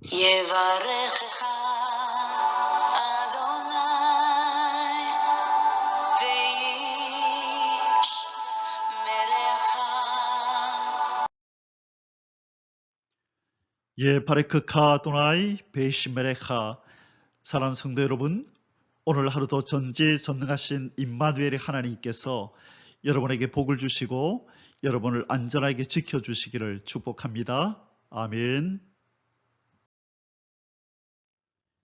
יברכך אדוני וישמרך. 바레크카 아도나이 베이시메레카. 사랑하는 성도 여러분, 오늘 하루도 전지전능하신 임마누엘의 하나님께서 여러분에게 복을 주시고 여러분을 안전하게 지켜주시기를 축복합니다. 아멘.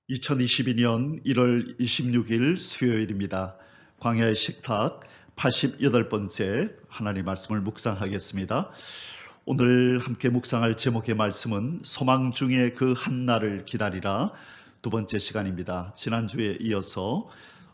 2022년 1월 26일 수요일입니다. 광야의 식탁 88번째 하나님 말씀을 묵상하겠습니다. 오늘 함께 묵상할 제목의 말씀은 소망 중에 그 한날을 기다리라, 두 번째 시간입니다. 지난주에 이어서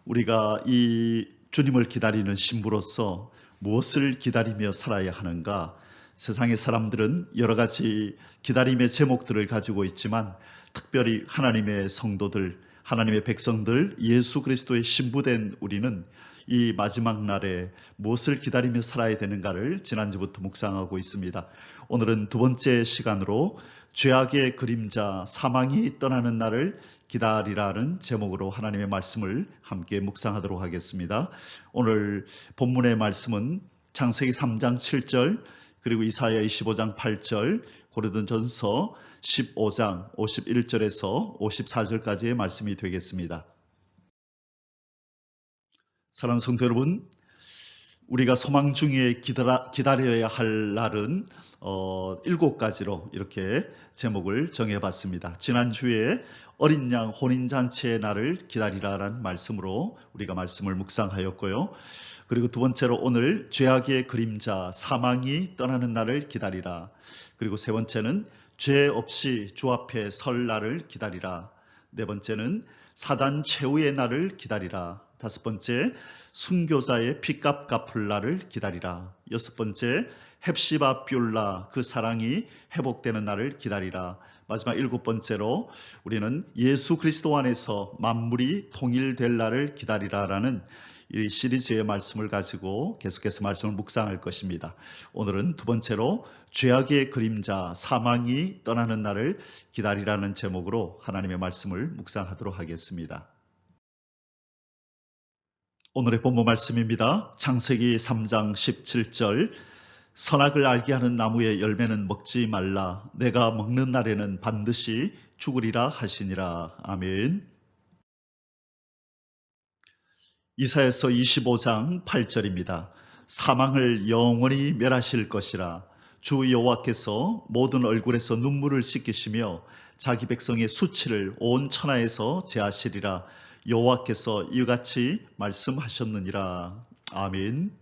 우리가 이 주님을 기다리는 신부로서 무엇을 기다리며 살아야 하는가? 세상의 사람들은 여러 가지 기다림의 제목들을 가지고 있지만 특별히 하나님의 성도들, 하나님의 백성들, 예수 그리스도의 신부된 우리는 이 마지막 날에 무엇을 기다리며 살아야 되는가를 지난주부터 묵상하고 있습니다. 오늘은 두 번째 시간으로 죄악의 그림자 사망이 떠나는 날을 기다리라는 제목으로 하나님의 말씀을 함께 묵상하도록 하겠습니다. 오늘 본문의 말씀은 창세기 3장 7절 그리고 이사야 25장 8절, 고린도전서 15장 51절에서 54절까지의 말씀이 되겠습니다. 사랑하는 성도 여러분, 우리가 소망 중에 기다려야 할 날은 7가지로 이렇게 제목을 정해봤습니다. 지난주에 어린 양 혼인잔치의 날을 기다리라라는 말씀으로 우리가 말씀을 묵상하였고요. 그리고 두 번째로 오늘 죄악의 그림자 사망이 떠나는 날을 기다리라. 그리고 세 번째는 죄 없이 주 앞에 설 날을 기다리라. 네 번째는 사단 최후의 날을 기다리라. 다섯 번째, 순교자의 핏값 갚을 날을 기다리라. 여섯 번째, 헵시바 뷸라 그 사랑이 회복되는 날을 기다리라. 마지막 일곱 번째로 우리는 예수 그리스도 안에서 만물이 통일될 날을 기다리라라는 이 시리즈의 말씀을 가지고 계속해서 말씀을 묵상할 것입니다. 오늘은 두 번째로 죄악의 그림자 사망이 떠나는 날을 기다리라는 제목으로 하나님의 말씀을 묵상하도록 하겠습니다. 오늘의 본문 말씀입니다. 창세기 3장 17절, 선악을 알게 하는 나무의 열매는 먹지 말라. 내가 먹는 날에는 반드시 죽으리라 하시니라. 아멘. 이사야서 25장 8절입니다. 사망을 영원히 멸하실 것이라. 주 여호와께서 모든 얼굴에서 눈물을 씻기시며 자기 백성의 수치를 온 천하에서 제하시리라. 여호와께서 이같이 말씀하셨느니라. 아멘.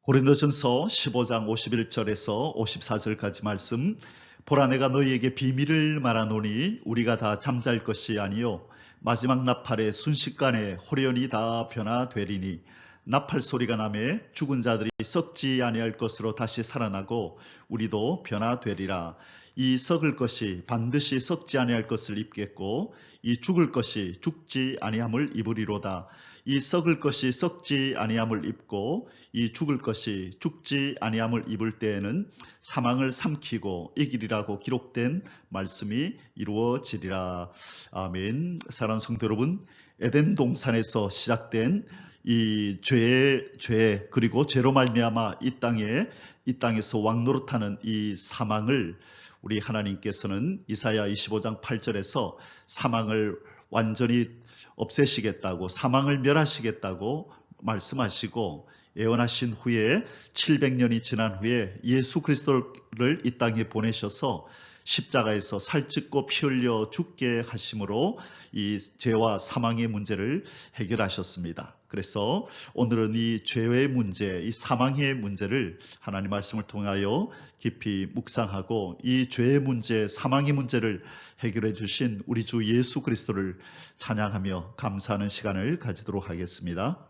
고린도전서 15장 51절에서 54절까지 말씀. 보라, 내가 너희에게 비밀을 말하노니 우리가 다 잠잘 것이 아니요 마지막 나팔의 순식간에 호련히 다 변화되리니 나팔 소리가 나매 죽은 자들이 썩지 아니할 것으로 다시 살아나고 우리도 변화되리라. 이 썩을 것이 반드시 썩지 아니할 것을 입겠고 이 죽을 것이 죽지 아니함을 입으리로다. 이 썩을 것이 썩지 아니함을 입고 이 죽을 것이 죽지 아니함을 입을 때에는 사망을 삼키고 이기리라고 기록된 말씀이 이루어지리라. 아멘. 사랑하는 성도 여러분, 에덴 동산에서 시작된 이 죄 그리고 죄로 말미암아 이 땅에서 왕노릇하는 이 사망을 우리 하나님께서는 이사야 25장 8절에서 사망을 완전히 없애시겠다고, 사망을 멸하시겠다고 말씀하시고 예언하신 후에 700년이 지난 후에 예수 그리스도를 이 땅에 보내셔서 십자가에서 살찢고 피 흘려 죽게 하심으로 이 죄와 사망의 문제를 해결하셨습니다. 그래서 오늘은 이 죄의 문제, 이 사망의 문제를 하나님 말씀을 통하여 깊이 묵상하고 이 죄의 문제, 사망의 문제를 해결해 주신 우리 주 예수 그리스도를 찬양하며 감사하는 시간을 가지도록 하겠습니다.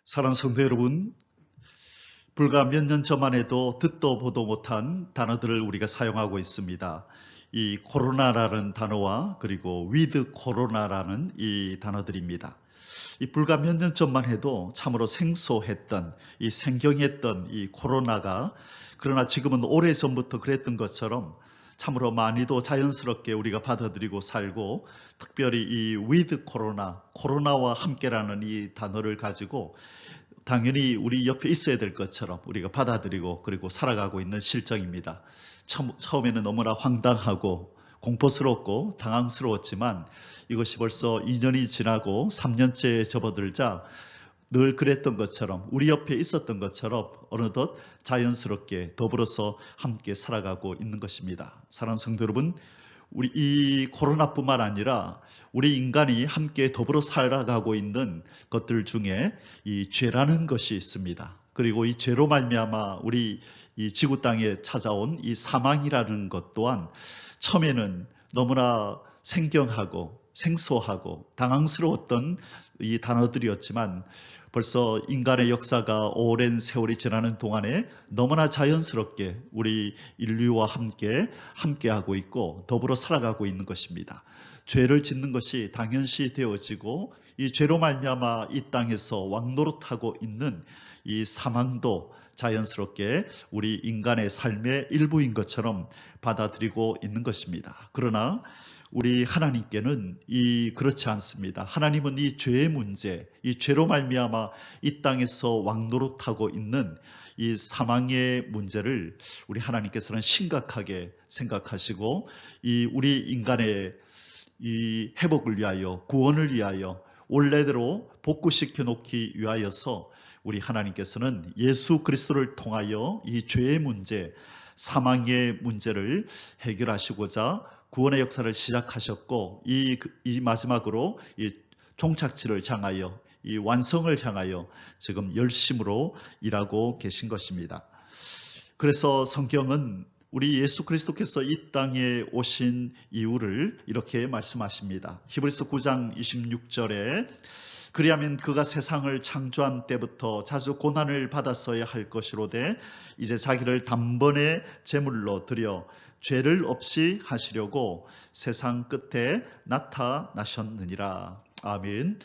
사랑하는 성도 여러분, 불과 몇 년 전만 해도 듣도 보도 못한 단어들을 우리가 사용하고 있습니다. 이 코로나라는 단어와 그리고 위드 코로나라는 이 단어들입니다. 이 불과 몇 년 전만 해도 참으로 생소했던 이 생경했던 이 코로나가 그러나 지금은 오래전부터 그랬던 것처럼 참으로 많이도 자연스럽게 우리가 받아들이고 살고, 특별히 이 with 코로나와 함께라는 이 단어를 가지고 당연히 우리 옆에 있어야 될 것처럼 우리가 받아들이고 그리고 살아가고 있는 실정입니다. 처음에는 너무나 황당하고 공포스럽고 당황스러웠지만 이것이 벌써 2년이 지나고 3년째에 접어들자 늘 그랬던 것처럼, 우리 옆에 있었던 것처럼 어느덧 자연스럽게 더불어서 함께 살아가고 있는 것입니다. 사랑하는 성도 여러분, 우리 이 코로나뿐만 아니라 우리 인간이 함께 더불어 살아가고 있는 것들 중에 이 죄라는 것이 있습니다. 그리고 이 죄로 말미암아 우리 이 지구 땅에 찾아온 이 사망이라는 것 또한 처음에는 너무나 생경하고 생소하고 당황스러웠던 이 단어들이었지만 벌써 인간의 역사가 오랜 세월이 지나는 동안에 너무나 자연스럽게 우리 인류와 함께하고 있고 더불어 살아가고 있는 것입니다. 죄를 짓는 것이 당연시 되어지고 이 죄로 말미암아 이 땅에서 왕노릇하고 있는 이 사망도 자연스럽게 우리 인간의 삶의 일부인 것처럼 받아들이고 있는 것입니다. 그러나 우리 하나님께는 그렇지 않습니다. 하나님은 이 죄의 문제, 이 죄로 말미암아 이 땅에서 왕노릇하고 있는 이 사망의 문제를 우리 하나님께서는 심각하게 생각하시고 우리 인간의 이 회복을 위하여, 구원을 위하여, 원래대로 복구시켜 놓기 위하여서 우리 하나님께서는 예수 그리스도를 통하여 이 죄의 문제, 사망의 문제를 해결하시고자 구원의 역사를 시작하셨고, 이 마지막으로 이 종착지를 향하여, 이 완성을 향하여 지금 열심으로 일하고 계신 것입니다. 그래서 성경은 우리 예수 그리스도께서 이 땅에 오신 이유를 이렇게 말씀하십니다. 히브리서 9장 26절에 그리하면 그가 세상을 창조한 때부터 자주 고난을 받았어야 할 것이로되 이제 자기를 단번에 제물로 드려 죄를 없이 하시려고 세상 끝에 나타나셨느니라. 아멘.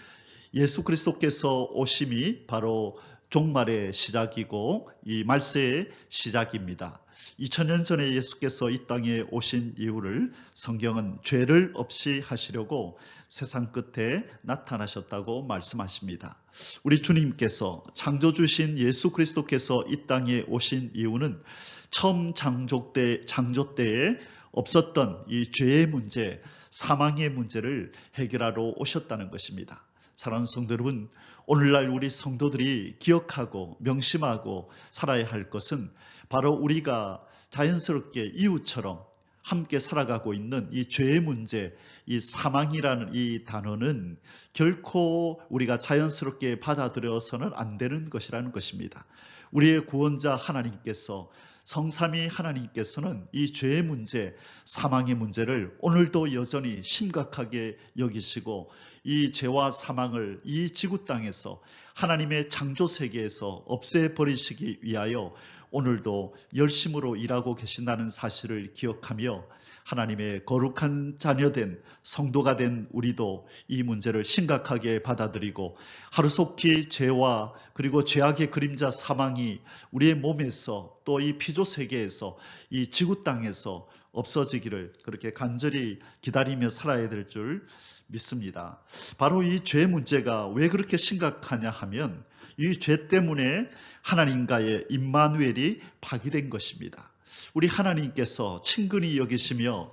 예수 그리스도께서 오심이 바로 종말의 시작이고 이 말세의 시작입니다. 2000년 전에 예수께서 이 땅에 오신 이유를 성경은 죄를 없이 하시려고 세상 끝에 나타나셨다고 말씀하십니다. 우리 주님께서 창조주신 예수 그리스도께서 이 땅에 오신 이유는 처음 창조 때에 없었던 이 죄의 문제, 사망의 문제를 해결하러 오셨다는 것입니다. 사랑하는 성도 여러분, 오늘날 우리 성도들이 기억하고 명심하고 살아야 할 것은 바로 우리가 자연스럽게 이웃처럼 함께 살아가고 있는 이 죄의 문제, 이 사망이라는 이 단어는 결코 우리가 자연스럽게 받아들여서는 안 되는 것이라는 것입니다. 우리의 구원자 하나님께서, 성삼위 하나님께서는 이 죄의 문제, 사망의 문제를 오늘도 여전히 심각하게 여기시고 이 죄와 사망을 이 지구 땅에서 하나님의 창조 세계에서 없애버리시기 위하여 오늘도 열심으로 일하고 계신다는 사실을 기억하며 하나님의 거룩한 자녀된 성도가 된 우리도 이 문제를 심각하게 받아들이고 하루속히 죄와 그리고 죄악의 그림자 사망이 우리의 몸에서 또 이 피조 세계에서 이 지구 땅에서 없어지기를 그렇게 간절히 기다리며 살아야 될 줄 믿습니다. 바로 이 죄 문제가 왜 그렇게 심각하냐 하면 이 죄 때문에 하나님과의 임마누엘이 파기된 것입니다. 우리 하나님께서 친근히 여기시며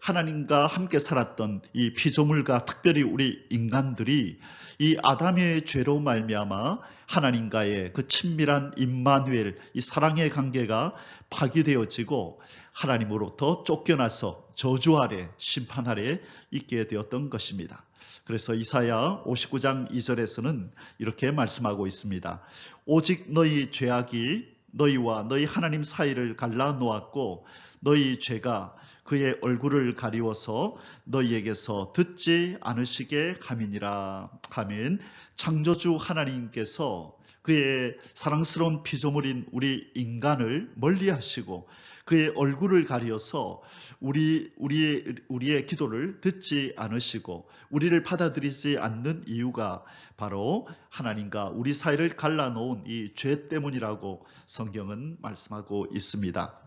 하나님과 함께 살았던 이 피조물과 특별히 우리 인간들이 이 아담의 죄로 말미암아 하나님과의 그 친밀한 임마누엘, 이 사랑의 관계가 파기되어지고 하나님으로부터 쫓겨나서 저주 아래, 심판 아래 있게 되었던 것입니다. 그래서 이사야 59장 2절에서는 이렇게 말씀하고 있습니다. 오직 너희 죄악이 너희와 너희 하나님 사이를 갈라놓았고 너희 죄가 그의 얼굴을 가리워서 너희에게서 듣지 않으시게 함이니라. 아멘. 창조주 하나님께서 그의 사랑스러운 피조물인 우리 인간을 멀리하시고 그의 얼굴을 가려서 우리의 기도를 듣지 않으시고 우리를 받아들이지 않는 이유가 바로 하나님과 우리 사이를 갈라놓은 이 죄 때문이라고 성경은 말씀하고 있습니다.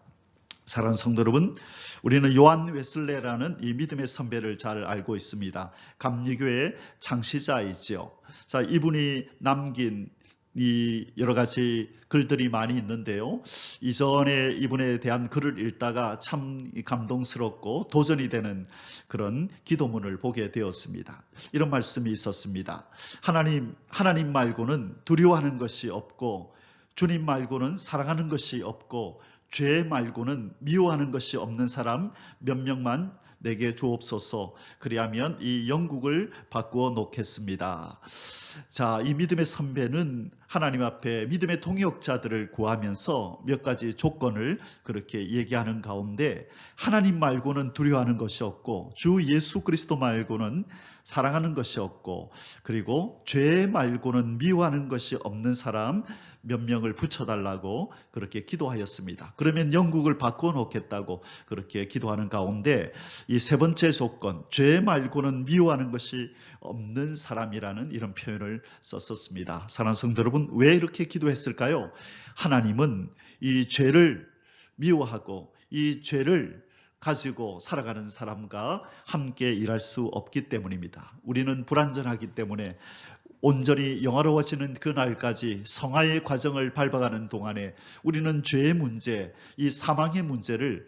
사랑하는 성도 여러분, 우리는 요한 웨슬레라는 이 믿음의 선배를 잘 알고 있습니다. 감리교의 창시자이지요. 자, 이분이 남긴 이 여러 가지 글들이 많이 있는데요. 이전에 이분에 대한 글을 읽다가 참 감동스럽고 도전이 되는 그런 기도문을 보게 되었습니다. 이런 말씀이 있었습니다. 하나님 말고는 두려워하는 것이 없고 주님 말고는 사랑하는 것이 없고 죄 말고는 미워하는 것이 없는 사람 몇 명만 내게 주옵소서. 그리하면 이 영국을 바꾸어 놓겠습니다. 자, 이 믿음의 선배는 하나님 앞에 믿음의 동역자들을 구하면서 몇 가지 조건을 그렇게 얘기하는 가운데 하나님 말고는 두려워하는 것이 없고 주 예수 그리스도 말고는 사랑하는 것이 없고 그리고 죄 말고는 미워하는 것이 없는 사람 몇 명을 붙여달라고 그렇게 기도하였습니다. 그러면 영국을 바꾸어 놓겠다고 그렇게 기도하는 가운데 이 세 번째 조건, 죄 말고는 미워하는 것이 없는 사람이라는 이런 표현을 썼었습니다. 사랑하는 성도 여러분, 왜 이렇게 기도했을까요? 하나님은 이 죄를 미워하고 이 죄를 가지고 살아가는 사람과 함께 일할 수 없기 때문입니다. 우리는 불완전하기 때문에 온전히 영화로워지는 그날까지 성화의 과정을 밟아가는 동안에 우리는 죄의 문제, 이 사망의 문제를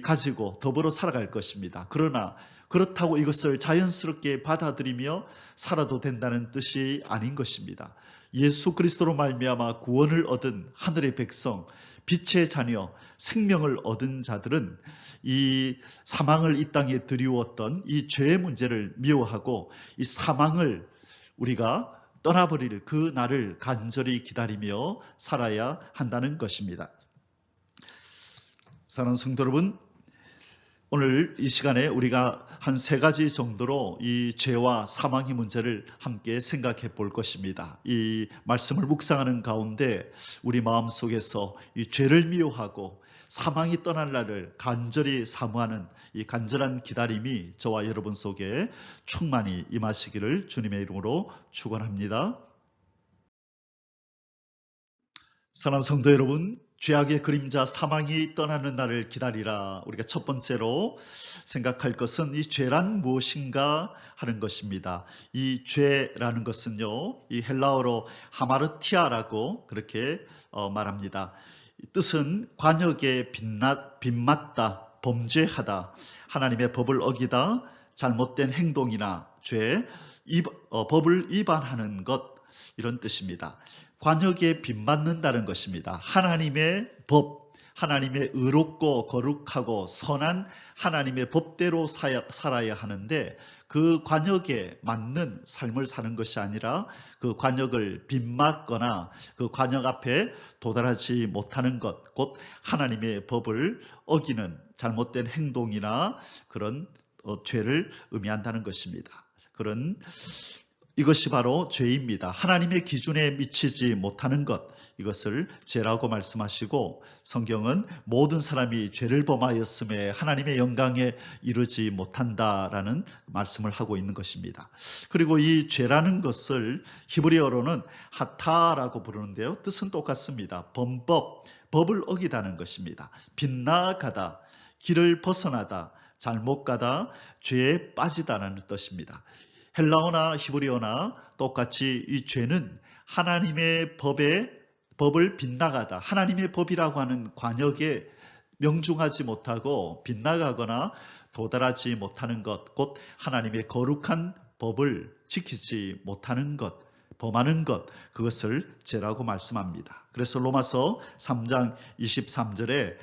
가지고 더불어 살아갈 것입니다. 그러나 그렇다고 이것을 자연스럽게 받아들이며 살아도 된다는 뜻이 아닌 것입니다. 예수 그리스도로 말미암아 구원을 얻은 하늘의 백성, 빛의 자녀, 생명을 얻은 자들은 이 사망을 이 땅에 드리웠던 이 죄의 문제를 미워하고 이 사망을 우리가 떠나버릴 그 날을 간절히 기다리며 살아야 한다는 것입니다. 사랑하는 성도 여러분, 오늘 이 시간에 우리가 한 세 가지 정도로 이 죄와 사망의 문제를 함께 생각해 볼 것입니다. 이 말씀을 묵상하는 가운데 우리 마음속에서 이 죄를 미워하고 사망이 떠날 날을 간절히 사모하는 이 간절한 기다림이 저와 여러분 속에 충만히 임하시기를 주님의 이름으로 축원합니다. 사랑하는 성도 여러분, 죄악의 그림자 사망이 떠나는 날을 기다리라. 우리가 첫 번째로 생각할 것은 이 죄란 무엇인가 하는 것입니다. 이 죄라는 것은요, 이 헬라어로 하마르티아라고 그렇게 말합니다. 뜻은 관역에 빗맞다, 범죄하다, 하나님의 법을 어기다, 잘못된 행동이나 죄, 법을 위반하는 것, 이런 뜻입니다. 관역에 빗맞는다는 것입니다. 하나님의 법, 하나님의 의롭고 거룩하고 선한 하나님의 법대로 살아야 하는데 그 관역에 맞는 삶을 사는 것이 아니라 그 관역을 빗맞거나 그 관역 앞에 도달하지 못하는 것, 곧 하나님의 법을 어기는 잘못된 행동이나 그런 죄를 의미한다는 것입니다. 이것이 바로 죄입니다. 하나님의 기준에 미치지 못하는 것, 이것을 죄라고 말씀하시고 성경은 모든 사람이 죄를 범하였음에 하나님의 영광에 이르지 못한다라는 말씀을 하고 있는 것입니다. 그리고 이 죄라는 것을 히브리어로는 하타라고 부르는데요. 뜻은 똑같습니다. 법을 어기다는 것입니다. 빗나가다, 길을 벗어나다, 잘못 가다, 죄에 빠지다라는 뜻입니다. 헬라어나 히브리어나 똑같이 이 죄는 하나님의 법을 빗나가다, 하나님의 법이라고 하는 관역에 명중하지 못하고 빗나가거나 도달하지 못하는 것, 곧 하나님의 거룩한 법을 지키지 못하는 것, 범하는 것, 그것을 죄라고 말씀합니다. 그래서 로마서 3장 23절에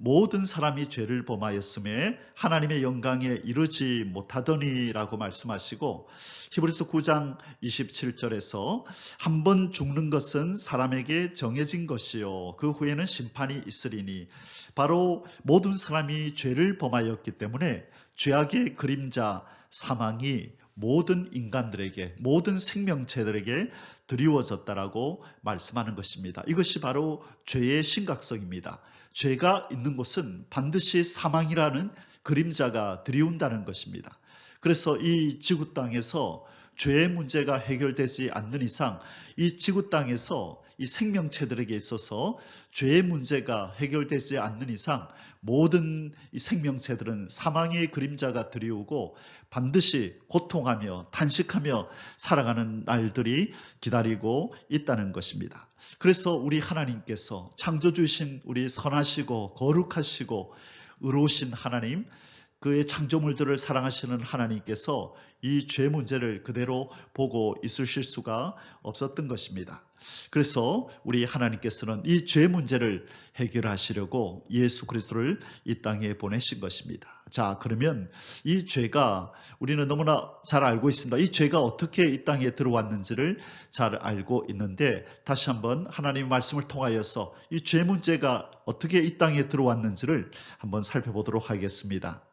모든 사람이 죄를 범하였음에 하나님의 영광에 이르지 못하더니라고 말씀하시고 히브리서 9장 27절에서 한 번 죽는 것은 사람에게 정해진 것이요 그 후에는 심판이 있으리니 바로 모든 사람이 죄를 범하였기 때문에 죄악의 그림자 사망이 모든 인간들에게, 모든 생명체들에게 드리워졌다라고 말씀하는 것입니다. 이것이 바로 죄의 심각성입니다. 죄가 있는 곳은 반드시 사망이라는 그림자가 드리운다는 것입니다. 그래서 이 지구 땅에서 죄의 문제가 해결되지 않는 이상 이 지구 땅에서 이 생명체들에게 있어서 죄의 문제가 해결되지 않는 이상 모든 이 생명체들은 사망의 그림자가 드리우고 반드시 고통하며 탄식하며 살아가는 날들이 기다리고 있다는 것입니다. 그래서 우리 하나님께서 창조주이신 우리 선하시고 거룩하시고 의로우신 하나님, 그의 창조물들을 사랑하시는 하나님께서 이 죄 문제를 그대로 보고 있으실 수가 없었던 것입니다. 그래서 우리 하나님께서는 이 죄 문제를 해결하시려고 예수 그리스도를 이 땅에 보내신 것입니다. 자, 그러면 이 죄가 우리는 너무나 잘 알고 있습니다. 이 죄가 어떻게 이 땅에 들어왔는지를 잘 알고 있는데 다시 한번 하나님의 말씀을 통하여서 이 죄 문제가 어떻게 이 땅에 들어왔는지를 한번 살펴보도록 하겠습니다.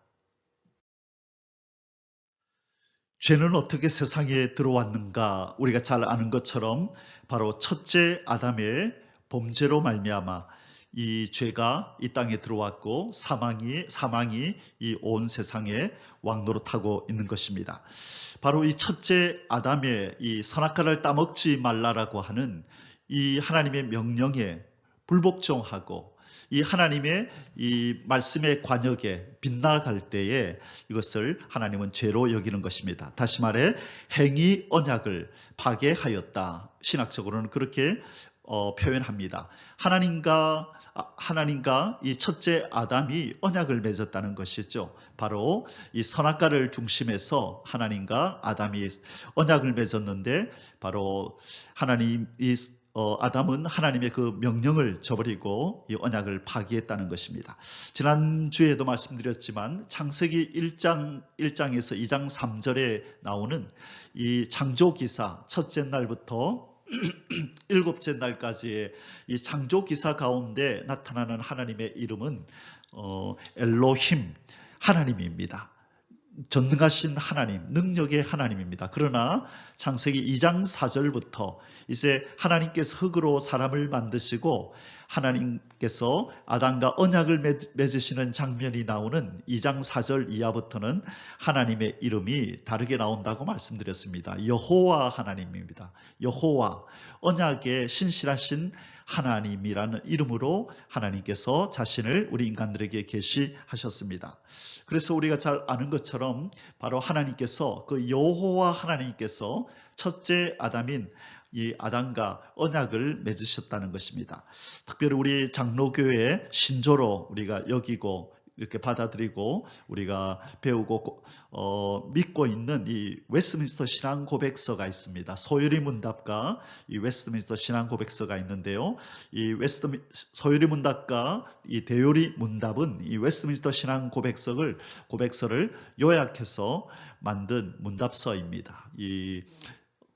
죄는 어떻게 세상에 들어왔는가? 우리가 잘 아는 것처럼 바로 첫째 아담의 범죄로 말미암아 이 죄가 이 땅에 들어왔고 사망이 이 온 세상에 왕노릇하고 있는 것입니다. 바로 이 첫째 아담의 이 선악과를 따먹지 말라라고 하는 이 하나님의 명령에 불복종하고 이 하나님의 이 말씀의 관역에 빗나갈 때에 이것을 하나님은 죄로 여기는 것입니다. 다시 말해 행위 언약을 파괴하였다. 신학적으로는 그렇게 표현합니다. 하나님과 이 첫째 아담이 언약을 맺었다는 것이죠. 바로 이 선악과를 중심해서 하나님과 아담이 언약을 맺었는데 바로 아담은 하나님의 그 명령을 저버리고 이 언약을 파기했다는 것입니다. 지난주에도 말씀드렸지만 창세기 1장에서 2장 3절에 나오는 이 창조기사 첫째 날부터 일곱째 날까지의 이 창조기사 가운데 나타나는 하나님의 이름은 엘로힘, 하나님입니다. 전능하신 하나님, 능력의 하나님입니다. 그러나 창세기 2장 4절부터 이제 하나님께서 흙으로 사람을 만드시고 하나님께서 아담과 언약을 맺으시는 장면이 나오는 2장 4절 이하부터는 하나님의 이름이 다르게 나온다고 말씀드렸습니다. 여호와 하나님입니다. 여호와, 언약의 신실하신 하나님이라는 이름으로 하나님께서 자신을 우리 인간들에게 계시하셨습니다. 그래서 우리가 잘 아는 것처럼 바로 하나님께서 그 여호와 하나님께서 첫째 아담인 이 아담과 언약을 맺으셨다는 것입니다. 특별히 우리 장로교회의 신조로 우리가 여기고 이렇게 받아들이고 우리가 배우고 믿고 있는 이 웨스트민스터 신앙 고백서가 있습니다. 소요리 문답과 이 웨스트민스터 신앙 고백서가 있는데요. 이 소요리 문답과 이 대요리 문답은 이 웨스트민스터 신앙 고백서를 요약해서 만든 문답서입니다. 이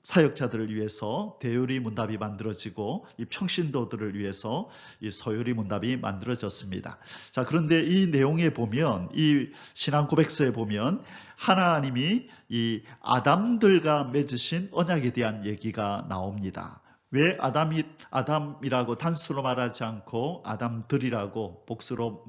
사역자들을 위해서 대요리 문답이 만들어지고 이 평신도들을 위해서 이 소요리 문답이 만들어졌습니다. 자, 그런데 이 내용에 보면 이 신앙 고백서에 보면 하나님이 이 아담들과 맺으신 언약에 대한 얘기가 나옵니다. 왜 아담이라고 단수로 말하지 않고 아담들이라고 복수로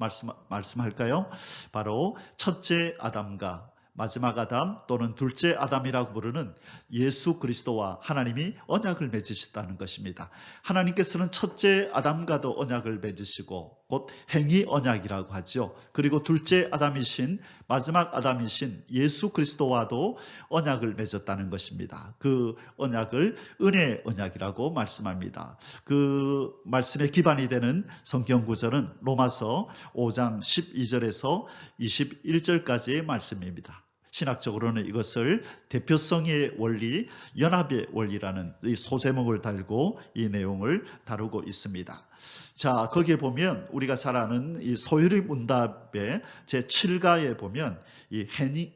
말씀할까요? 바로 첫째 아담과 마지막 아담 또는 둘째 아담이라고 부르는 예수 그리스도와 하나님이 언약을 맺으셨다는 것입니다. 하나님께서는 첫째 아담과도 언약을 맺으시고 곧 행위 언약이라고 하죠. 그리고 둘째 아담이신 마지막 아담이신 예수 그리스도와도 언약을 맺었다는 것입니다. 그 언약을 은혜 언약이라고 말씀합니다. 그 말씀의 기반이 되는 성경 구절은 로마서 5장 12절에서 21절까지의 말씀입니다. 신학적으로는 이것을 대표성의 원리, 연합의 원리라는 이 소제목을 달고 이 내용을 다루고 있습니다. 자, 거기에 보면 우리가 잘 아는 이 소요리 문답의 제7가에 보면 이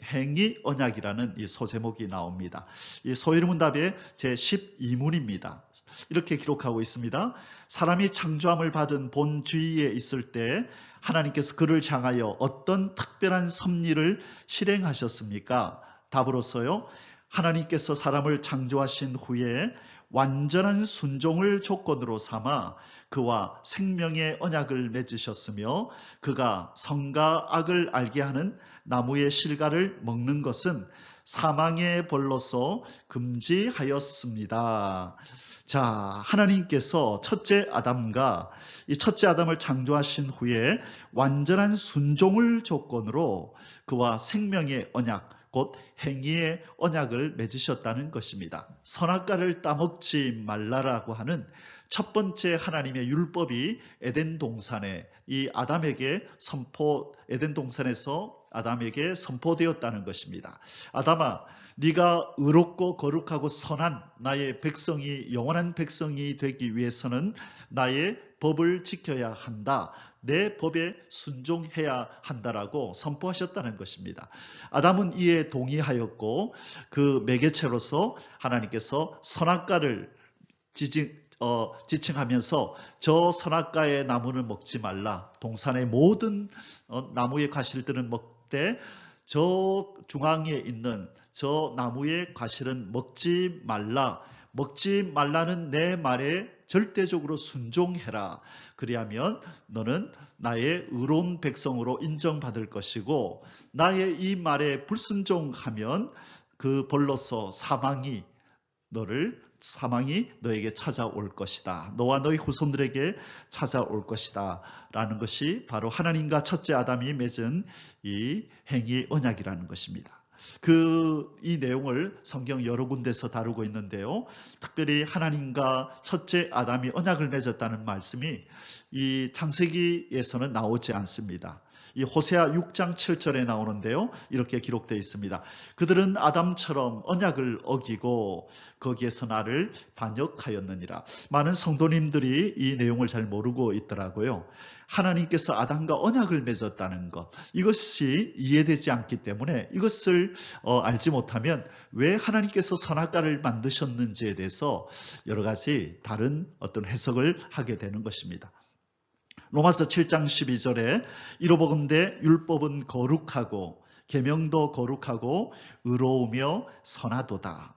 행위 언약이라는 이 소제목이 나옵니다. 이 소요리 문답의 제12문입니다. 이렇게 기록하고 있습니다. 사람이 창조함을 받은 본 주위에 있을 때 하나님께서 그를 향하여 어떤 특별한 섭리를 실행하셨습니까? 답으로서요, 하나님께서 사람을 창조하신 후에 완전한 순종을 조건으로 삼아 그와 생명의 언약을 맺으셨으며 그가 선과 악을 알게 하는 나무의 실과를 먹는 것은 사망의 벌로서 금지하였습니다. 자, 하나님께서 첫째 아담과 이 첫째 아담을 창조하신 후에 완전한 순종을 조건으로 그와 생명의 언약, 곧 행위의 언약을 맺으셨다는 것입니다. 선악과를 따먹지 말라라고 하는 첫 번째 하나님의 율법이 에덴 동산에 에덴 동산에서 아담에게 선포되었다는 것입니다. 아담아, 네가 의롭고 거룩하고 선한 나의 백성이, 영원한 백성이 되기 위해서는 나의 법을 지켜야 한다. 내 법에 순종해야 한다라고 선포하셨다는 것입니다. 아담은 이에 동의하였고 그 매개체로서 하나님께서 선악과를 지칭하면서 저 선악과의 나무는 먹지 말라. 동산의 모든 나무의 과실들은 먹되 저 중앙에 있는 저 나무의 과실은 먹지 말라. 먹지 말라는 내 말에 절대적으로 순종해라. 그리하면 너는 나의 의로운 백성으로 인정받을 것이고 나의 이 말에 불순종하면 그 벌로서 사망이 너에게 찾아올 것이다. 너와 너희 후손들에게 찾아올 것이다. 라는 것이 바로 하나님과 첫째 아담이 맺은 이 행위 언약이라는 것입니다. 이 내용을 성경 여러 군데서 다루고 있는데요. 특별히 하나님과 첫째 아담이 언약을 맺었다는 말씀이 이 창세기에서는 나오지 않습니다. 이 호세아 6장 7절에 나오는데요. 이렇게 기록되어 있습니다. 그들은 아담처럼 언약을 어기고 거기에서 나를 반역하였느니라. 많은 성도님들이 이 내용을 잘 모르고 있더라고요. 하나님께서 아담과 언약을 맺었다는 것, 이것이 이해되지 않기 때문에 이것을 알지 못하면 왜 하나님께서 선악과를 만드셨는지에 대해서 여러 가지 다른 어떤 해석을 하게 되는 것입니다. 로마서 7장 12절에 이로보건대 율법은 거룩하고 계명도 거룩하고 의로우며 선하도다.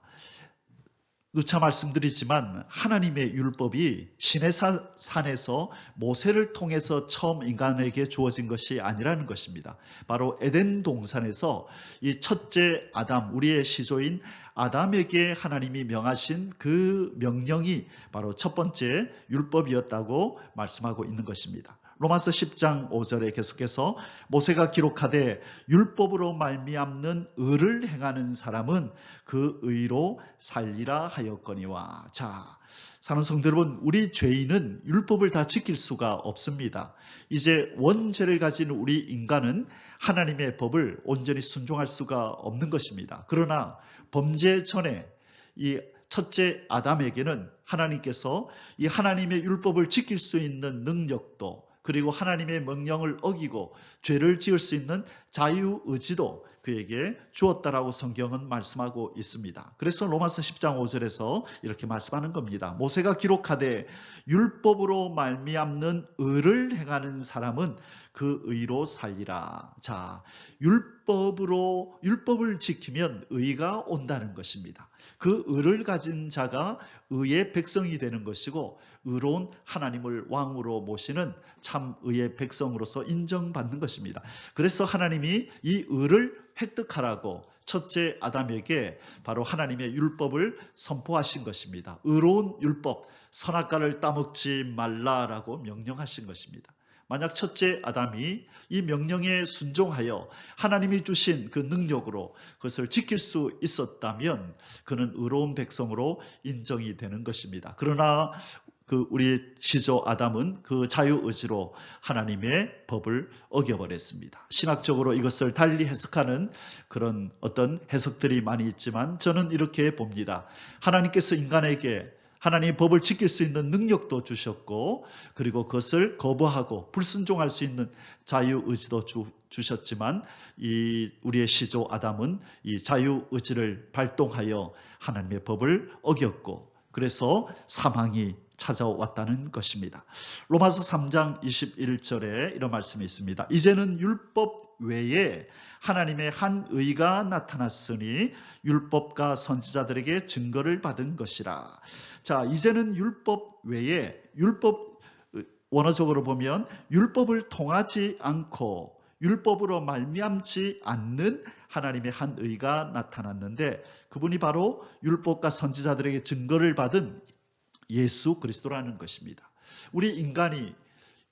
누차 말씀드리지만 하나님의 율법이 시내산에서 모세를 통해서 처음 인간에게 주어진 것이 아니라는 것입니다. 바로 에덴 동산에서 이 첫째 아담, 우리의 시조인 아담에게 하나님이 명하신 그 명령이 바로 첫 번째 율법이었다고 말씀하고 있는 것입니다. 로마서 10장 5절에 계속해서 모세가 기록하되 율법으로 말미암는 의를 행하는 사람은 그 의로 살리라 하였거니와. 자, 사랑하는 성도 여러분, 우리 죄인은 율법을 다 지킬 수가 없습니다. 이제 원죄를 가진 우리 인간은 하나님의 법을 온전히 순종할 수가 없는 것입니다. 그러나 범죄 전에 이 첫째 아담에게는 하나님께서 이 하나님의 율법을 지킬 수 있는 능력도, 그리고 하나님의 명령을 어기고 죄를 지을 수 있는 자유의지도 그에게 주었다라고 성경은 말씀하고 있습니다. 그래서 로마서 10장 5절에서 이렇게 말씀하는 겁니다. 모세가 기록하되 율법으로 말미암는 의를 행하는 사람은 그 의로 살리라. 자, 율법을 지키면 의가 온다는 것입니다. 그 의를 가진 자가 의의 백성이 되는 것이고 의로운 하나님을 왕으로 모시는 참 의의 백성으로서 인정받는 것입니다. 그래서 하나님이 이 의를 획득하라고 첫째 아담에게 바로 하나님의 율법을 선포하신 것입니다. 의로운 율법, 선악과를 따먹지 말라라고 명령하신 것입니다. 만약 첫째 아담이 이 명령에 순종하여 하나님이 주신 그 능력으로 그것을 지킬 수 있었다면 그는 의로운 백성으로 인정이 되는 것입니다. 그러나 우리 시조 아담은 그 자유의지로 하나님의 법을 어겨버렸습니다. 신학적으로 이것을 달리 해석하는 그런 어떤 해석들이 많이 있지만 저는 이렇게 봅니다. 하나님께서 인간에게 하나님의 법을 지킬 수 있는 능력도 주셨고 그리고 그것을 거부하고 불순종할 수 있는 자유의지도 주셨지만 우리의 시조 아담은 이 자유의지를 발동하여 하나님의 법을 어겼고 그래서 사망이 찾아왔다는 것입니다. 로마서 3장 21절에 이런 말씀이 있습니다. 이제는 율법 외에 하나님의 한 의가 나타났으니 율법과 선지자들에게 증거를 받은 것이라. 자, 이제는 율법 외에, 율법 원어적으로 보면 율법을 통하지 않고 율법으로 말미암지 않는 하나님의 한 의가 나타났는데, 그분이 바로 율법과 선지자들에게 증거를 받은 예수 그리스도라는 것입니다. 우리 인간이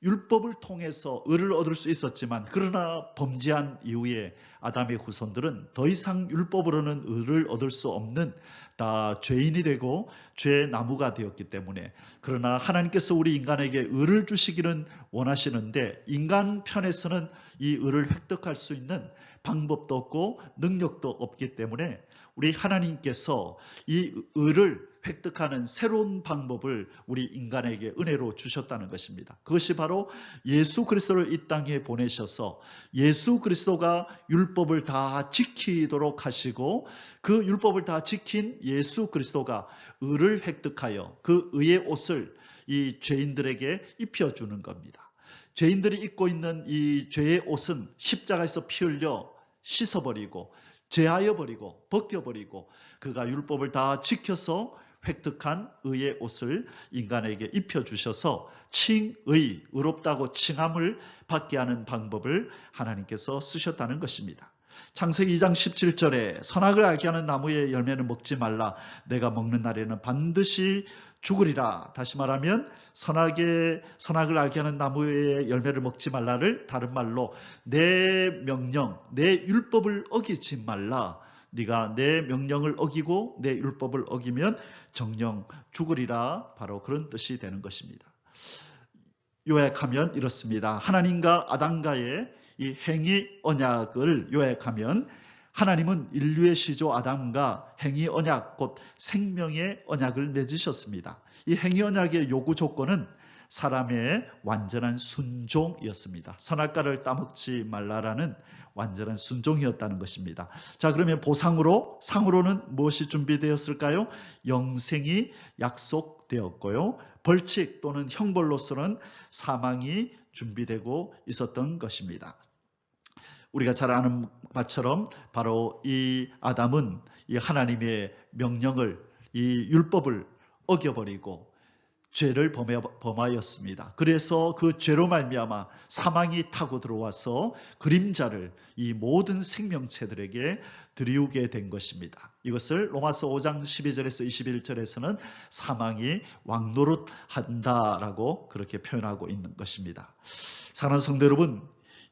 율법을 통해서 의를 얻을 수 있었지만, 그러나 범죄한 이후에 아담의 후손들은 더 이상 율법으로는 의를 얻을 수 없는 다 죄인이 되고 죄의 나무가 되었기 때문에, 그러나 하나님께서 우리 인간에게 의를 주시기는 원하시는데 인간 편에서는 이 의를 획득할 수 있는 방법도 없고 능력도 없기 때문에 우리 하나님께서 이 의를 획득하는 새로운 방법을 우리 인간에게 은혜로 주셨다는 것입니다. 그것이 바로 예수 그리스도를 이 땅에 보내셔서 예수 그리스도가 율법을 다 지키도록 하시고, 그 율법을 다 지킨 예수 그리스도가 의를 획득하여 그 의의 옷을 이 죄인들에게 입혀주는 겁니다. 죄인들이 입고 있는 이 죄의 옷은 십자가에서 피 흘려 씻어버리고 제하여 버리고 벗겨버리고, 그가 율법을 다 지켜서 획득한 의의 옷을 인간에게 입혀주셔서 칭의, 의롭다고 칭함을 받게 하는 방법을 하나님께서 쓰셨다는 것입니다. 창세기 2장 17절에 선악을 알게 하는 나무의 열매는 먹지 말라, 내가 먹는 날에는 반드시 죽으리라. 다시 말하면 선악을 알게 하는 나무의 열매를 먹지 말라를 다른 말로 내 명령, 내 율법을 어기지 말라. 네가 내 명령을 어기고 내 율법을 어기면 정녕 죽으리라. 바로 그런 뜻이 되는 것입니다. 요약하면 이렇습니다. 하나님과 아담과의 이 행위 언약을 요약하면, 하나님은 인류의 시조 아담과 행위 언약, 곧 생명의 언약을 맺으셨습니다. 이 행위 언약의 요구 조건은 사람의 완전한 순종이었습니다. 선악과를 따먹지 말라라는 완전한 순종이었다는 것입니다. 자, 그러면 상으로는 무엇이 준비되었을까요? 영생이 약속되었고요. 벌칙 또는 형벌로서는 사망이 준비되고 있었던 것입니다. 우리가 잘 아는 바처럼 바로 이 아담은 이 하나님의 명령을, 이 율법을 어겨버리고 죄를 범하였습니다. 그래서 그 죄로 말미암아 사망이 타고 들어와서 그림자를 이 모든 생명체들에게 드리우게 된 것입니다. 이것을 로마서 5장 12절에서 21절에서는 사망이 왕노릇한다라고 그렇게 표현하고 있는 것입니다. 사랑하는 성도 여러분,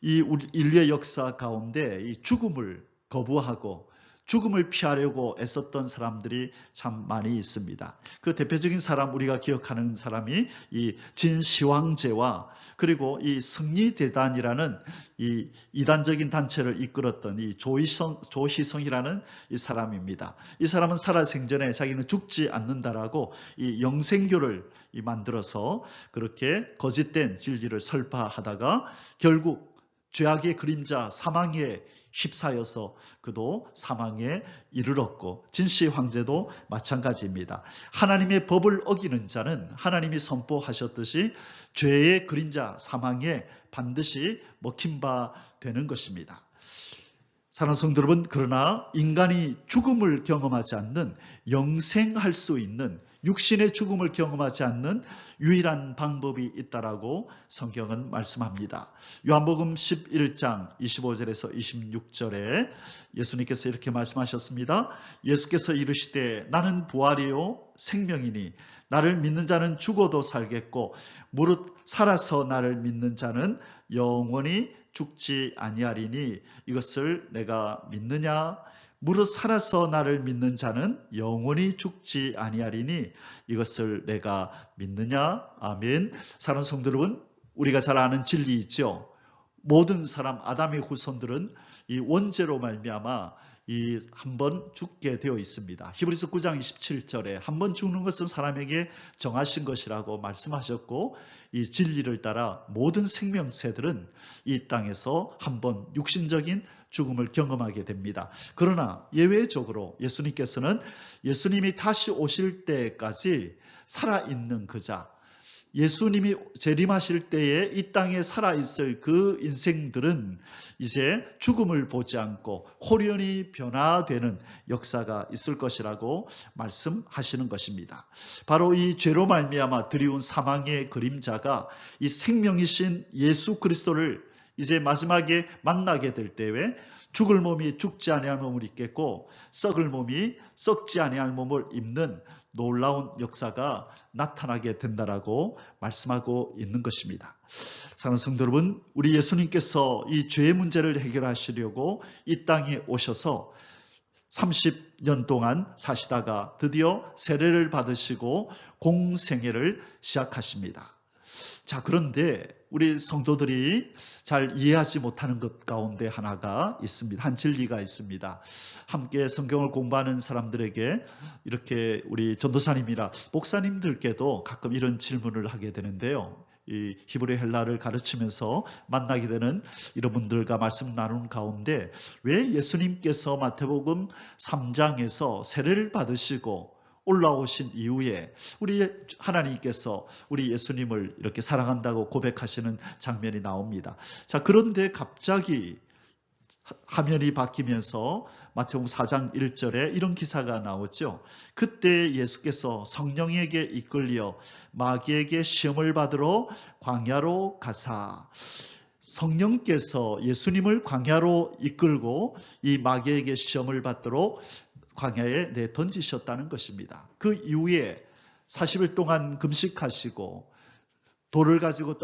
이 인류의 역사 가운데 이 죽음을 거부하고 죽음을 피하려고 애썼던 사람들이 참 많이 있습니다. 그 대표적인 사람, 우리가 기억하는 사람이 이 진시황제와 그리고 이 승리대단이라는 이 이단적인 단체를 이끌었던 이 조희성이라는 이 사람입니다. 이 사람은 살아생전에 자기는 죽지 않는다라고 이 영생교를 만들어서 그렇게 거짓된 진리를 설파하다가 결국 죄악의 그림자 사망에 휩싸여서 그도 사망에 이르렀고, 진시 황제도 마찬가지입니다. 하나님의 법을 어기는 자는 하나님이 선포하셨듯이 죄의 그림자 사망에 반드시 먹힌 바 되는 것입니다. 사랑하는 성도 여러분, 그러나 인간이 죽음을 경험하지 않는, 영생할 수 있는, 육신의 죽음을 경험하지 않는 유일한 방법이 있다라고 성경은 말씀합니다. 요한복음 11장 25절에서 26절에 예수님께서 이렇게 말씀하셨습니다. 예수께서 이르시되 나는 부활이요 생명이니 나를 믿는 자는 죽어도 살겠고 무릇 살아서 나를 믿는 자는 영원히 죽지 아니하리니 이것을 내가 믿느냐? 무릇 살아서 나를 믿는 자는 영원히 죽지 아니하리니 이것을 내가 믿느냐? 아멘. 사랑하는 성도 여러분, 우리가 잘 아는 진리 있죠. 모든 사람, 아담의 후손들은 이 원죄로 말미암아 한 번 죽게 되어 있습니다. 히브리서 9장 27절에 한 번 죽는 것은 사람에게 정하신 것이라고 말씀하셨고, 이 진리를 따라 모든 생명체들은 이 땅에서 한 번 육신적인 죽음을 경험하게 됩니다. 그러나 예외적으로 예수님께서는 예수님이 다시 오실 때까지 살아있는 그자, 예수님이 재림하실 때에 이 땅에 살아있을 그 인생들은 이제 죽음을 보지 않고 홀연히 변화되는 역사가 있을 것이라고 말씀하시는 것입니다. 바로 이 죄로 말미암아 드리운 사망의 그림자가 이 생명이신 예수 그리스도를 이제 마지막에 만나게 될 때에 죽을 몸이 죽지 아니할 몸을 입겠고 썩을 몸이 썩지 아니할 몸을 입는 놀라운 역사가 나타나게 된다라고 말씀하고 있는 것입니다. 사랑하는 성도 여러분, 우리 예수님께서 이 죄의 문제를 해결하시려고 이 땅에 오셔서 30년 동안 사시다가 드디어 세례를 받으시고 공생애를 시작하십니다. 자, 그런데 우리 성도들이 잘 이해하지 못하는 것 가운데 하나가 있습니다. 한 진리가 있습니다. 함께 성경을 공부하는 사람들에게 이렇게 우리 전도사님이나 목사님들께도 가끔 이런 질문을 하게 되는데요. 이 히브리 헬라를 가르치면서 만나게 되는 이런 분들과 말씀 나눈 가운데 왜 예수님께서 마태복음 3장에서 세례를 받으시고 올라오신 이후에 우리 하나님께서 우리 예수님을 이렇게 사랑한다고 고백하시는 장면이 나옵니다. 자, 그런데 갑자기 화면이 바뀌면서 마태복음 4장 1절에 이런 기사가 나오죠. 그때 예수께서 성령에게 이끌려 마귀에게 시험을 받으러 광야로 가사, 성령께서 예수님을 광야로 이끌고 이 마귀에게 시험을 받도록 광야에 내던지셨다는 것입니다. 그 이후에 40일 동안 금식하시고 돌을 가지고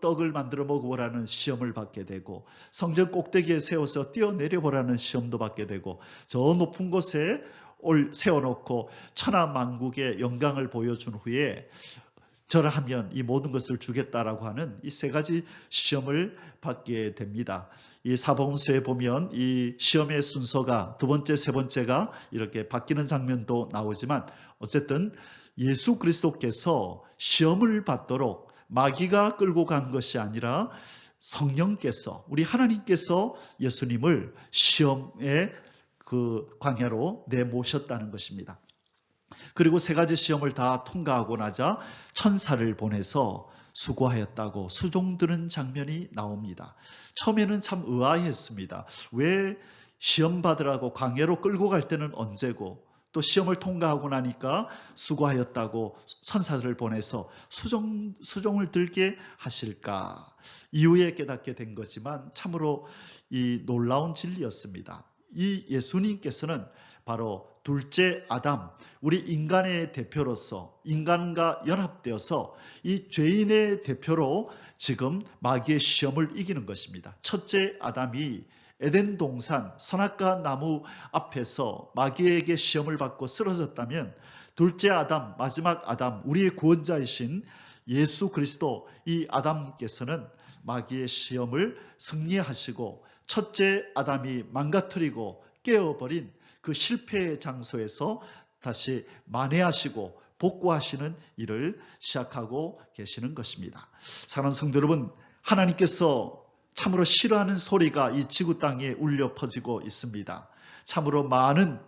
떡을 만들어 먹어보라는 시험을 받게 되고 성전 꼭대기에 세워서 뛰어내려보라는 시험도 받게 되고 저 높은 곳에 세워놓고 천하만국의 영광을 보여준 후에 절하면 이 모든 것을 주겠다라고 하는 이 세 가지 시험을 받게 됩니다. 이 사복음서에 보면 이 시험의 순서가 두 번째, 세 번째가 이렇게 바뀌는 장면도 나오지만 어쨌든 예수 그리스도께서 시험을 받도록 마귀가 끌고 간 것이 아니라 성령께서, 우리 하나님께서 예수님을 시험의 그 광야로 내모셨다는 것입니다. 그리고 세 가지 시험을 다 통과하고 나자 천사를 보내서 수고하였다고 수종드는 장면이 나옵니다. 처음에는 참 의아했습니다. 왜 시험 받으라고 광야로 끌고 갈 때는 언제고 또 시험을 통과하고 나니까 수고하였다고 천사들을 보내서 수종을 들게 하실까? 이후에 깨닫게 된 거지만 참으로 이 놀라운 진리였습니다. 이 예수님께서는 바로 둘째 아담, 우리 인간의 대표로서 인간과 연합되어서 이 죄인의 대표로 지금 마귀의 시험을 이기는 것입니다. 첫째 아담이 에덴 동산 선악과 나무 앞에서 마귀에게 시험을 받고 쓰러졌다면 둘째 아담, 마지막 아담, 우리의 구원자이신 예수 그리스도 이 아담께서는 마귀의 시험을 승리하시고 첫째 아담이 망가뜨리고 깨어버린 그 실패의 장소에서 다시 만회하시고 복구하시는 일을 시작하고 계시는 것입니다. 사랑하는 성도 여러분, 하나님께서 참으로 싫어하는 소리가 이 지구 땅에 울려 퍼지고 있습니다. 참으로 많은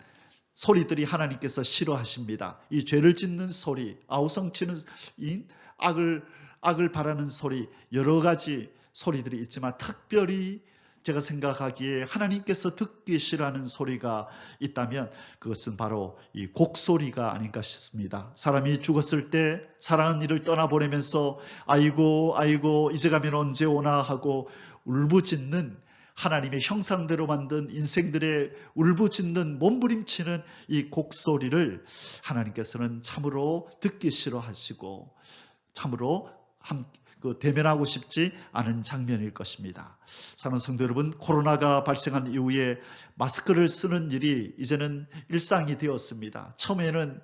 소리들이 하나님께서 싫어하십니다. 이 죄를 짓는 소리, 아우성치는 이 악을 바라는 소리, 여러 가지 소리들이 있지만 특별히 제가 생각하기에 하나님께서 듣기 싫어하는 소리가 있다면 그것은 바로 이 곡소리가 아닌가 싶습니다. 사람이 죽었을 때 사랑하는 이를 떠나보내면서 아이고 이제 가면 언제 오나 하고 울부짖는 하나님의 형상대로 만든 인생들의 울부짖는 몸부림치는 이 곡소리를 하나님께서는 참으로 듣기 싫어하시고 참으로 대면하고 싶지 않은 장면일 것입니다. 사랑하는 성도 여러분, 코로나가 발생한 이후에 마스크를 쓰는 일이 이제는 일상이 되었습니다. 처음에는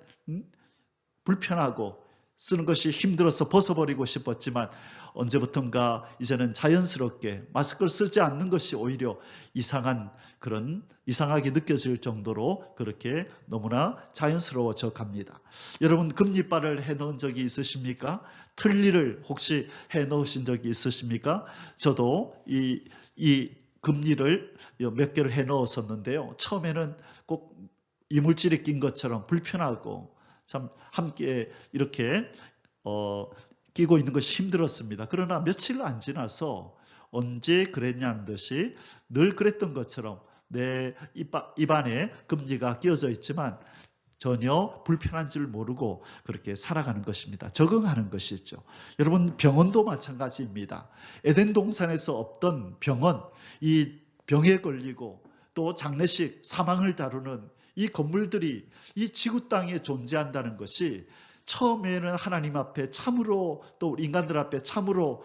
불편하고 쓰는 것이 힘들어서 벗어버리고 싶었지만 언제부턴가 이제는 자연스럽게 마스크를 쓰지 않는 것이 오히려 이상하게 느껴질 정도로 그렇게 너무나 자연스러워져 갑니다. 여러분 금리빨을 해놓은 적이 있으십니까? 틀니를 혹시 해놓으신 적이 있으십니까? 저도 이 금리를 몇 개를 해놓았었는데요. 처음에는 꼭 이물질이 낀 것처럼 불편하고 참 함께 이렇게 끼고 있는 것이 힘들었습니다. 그러나 며칠 안 지나서 언제 그랬냐는 듯이 늘 그랬던 것처럼 내 입안에 금리가 끼어져 있지만 전혀 불편한 줄 모르고 그렇게 살아가는 것입니다. 적응하는 것이죠. 여러분 병원도 마찬가지입니다. 에덴 동산에서 없던 병원, 이 병에 걸리고 또 장례식, 사망을 다루는 이 건물들이 이 지구 땅에 존재한다는 것이 처음에는 하나님 앞에 참으로 또 인간들 앞에 참으로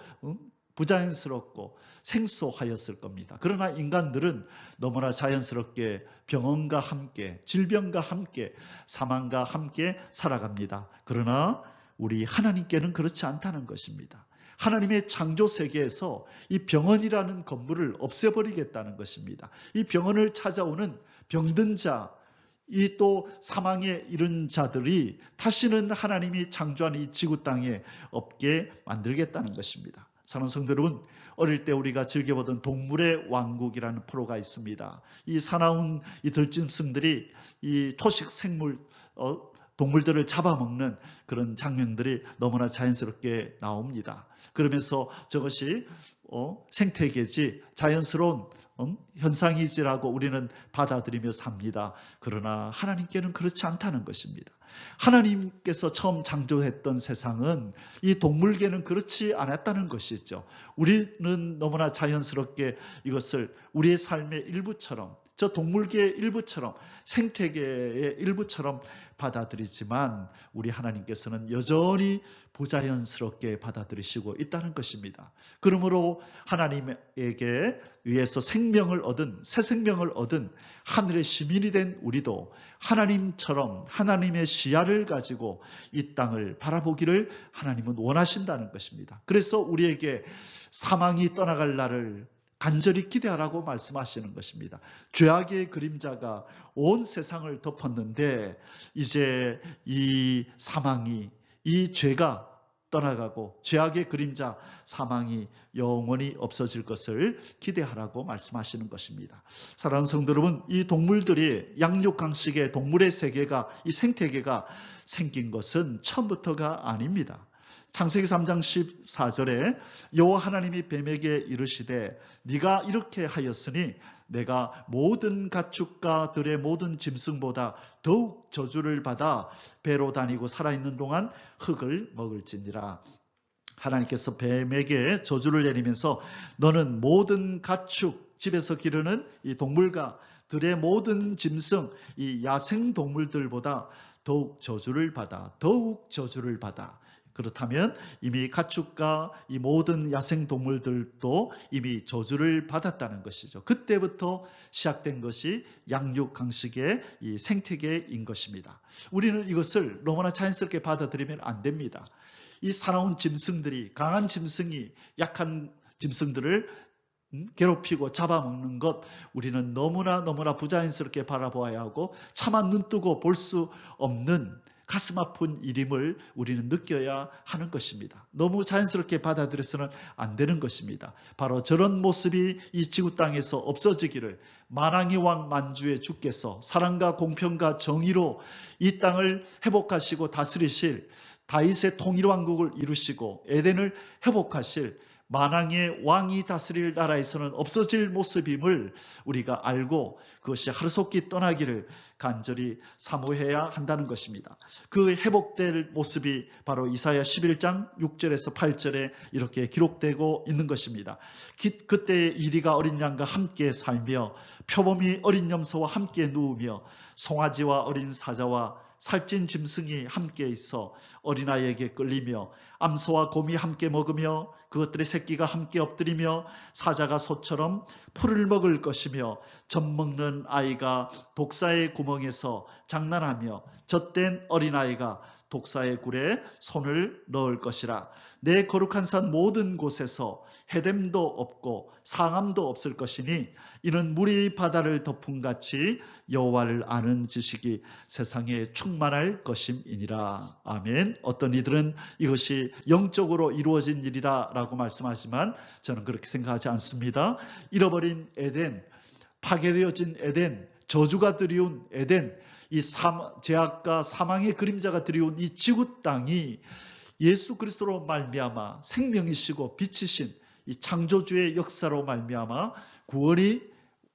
부자연스럽고 생소하였을 겁니다. 그러나 인간들은 너무나 자연스럽게 병원과 함께 질병과 함께 사망과 함께 살아갑니다. 그러나 우리 하나님께는 그렇지 않다는 것입니다. 하나님의 창조 세계에서 이 병원이라는 건물을 없애버리겠다는 것입니다. 이 병원을 찾아오는 병든 자, 이 또 사망에 이른 자들이 다시는 하나님이 창조한 이 지구 땅에 없게 만들겠다는 것입니다. 사랑하는 성도 여러분, 어릴 때 우리가 즐겨보던 동물의 왕국이라는 프로가 있습니다. 이 사나운 이 들짐승들이 이 토식 생물 동물들을 잡아먹는 그런 장면들이 너무나 자연스럽게 나옵니다. 그러면서 저것이 생태계지 자연스러운 현상이지라고 우리는 받아들이며 삽니다. 그러나 하나님께는 그렇지 않다는 것입니다. 하나님께서 처음 창조했던 세상은 이 동물계는 그렇지 않았다는 것이죠. 우리는 너무나 자연스럽게 이것을 우리의 삶의 일부처럼, 저 동물계의 일부처럼, 생태계의 일부처럼 받아들이지만 우리 하나님께서는 여전히 부자연스럽게 받아들이시고 있다는 것입니다. 그러므로 하나님에게 의해서 생명을 얻은, 새 생명을 얻은 하늘의 시민이 된 우리도 하나님처럼 하나님의 시야를 가지고 이 땅을 바라보기를 하나님은 원하신다는 것입니다. 그래서 우리에게 사망이 떠나갈 날을 간절히 기대하라고 말씀하시는 것입니다. 죄악의 그림자가 온 세상을 덮었는데 이제 이 사망이, 이 죄가 떠나가고 죄악의 그림자 사망이 영원히 없어질 것을 기대하라고 말씀하시는 것입니다. 사랑하는 성도 여러분, 이 동물들이 양육강식의 동물의 세계가, 이 생태계가 생긴 것은 처음부터가 아닙니다. 창세기 3장 14절에 여호와 하나님이 뱀에게 이르시되 네가 이렇게 하였으니 내가 모든 가축과 들의 모든 짐승보다 더욱 저주를 받아 배로 다니고 살아있는 동안 흙을 먹을지니라. 하나님께서 뱀에게 저주를 내리면서 너는 모든 가축, 집에서 기르는 이 동물과 들의 모든 짐승, 이 야생 동물들보다 더욱 저주를 받아. 그렇다면 이미 가축과 이 모든 야생동물들도 이미 저주를 받았다는 것이죠. 그때부터 시작된 것이 양육강식의 이 생태계인 것입니다. 우리는 이것을 너무나 자연스럽게 받아들이면 안 됩니다. 이 사나운 짐승들이, 강한 짐승이 약한 짐승들을 괴롭히고 잡아먹는 것, 우리는 너무나 부자연스럽게 바라보아야 하고 차마 눈뜨고 볼 수 없는 가슴 아픈 일임을 우리는 느껴야 하는 것입니다. 너무 자연스럽게 받아들여서는 안 되는 것입니다. 바로 저런 모습이 이 지구 땅에서 없어지기를 만왕의 왕 만주의 주께서 사랑과 공평과 정의로 이 땅을 회복하시고 다스리실 다윗의 통일왕국을 이루시고 에덴을 회복하실 만왕의 왕이 다스릴 나라에서는 없어질 모습임을 우리가 알고 그것이 하루속히 떠나기를 간절히 사모해야 한다는 것입니다. 그 회복될 모습이 바로 이사야 11장 6절에서 8절에 이렇게 기록되고 있는 것입니다. 그때 이리가 어린 양과 함께 살며 표범이 어린 염소와 함께 누우며 송아지와 어린 사자와 살찐 짐승이 함께 있어 어린아이에게 끌리며 암소와 곰이 함께 먹으며 그것들의 새끼가 함께 엎드리며 사자가 소처럼 풀을 먹을 것이며 젖먹는 아이가 독사의 구멍에서 장난하며 젖된 어린아이가 독사의 굴에 손을 넣을 것이라. 내 거룩한 산 모든 곳에서 해됨도 없고 상함도 없을 것이니 이는 물이 바다를 덮음같이 여호와를 아는 지식이 세상에 충만할 것임이니라. 아멘. 어떤 이들은 이것이 영적으로 이루어진 일이다 라고 말씀하지만 저는 그렇게 생각하지 않습니다. 잃어버린 에덴, 파괴되어진 에덴, 저주가 드리운 에덴, 이 죄악과 사망의 그림자가 드리운 이 지구 땅이 예수 그리스도로 말미암아 생명이시고 빛이신 이 창조주의 역사로 말미암아 구원이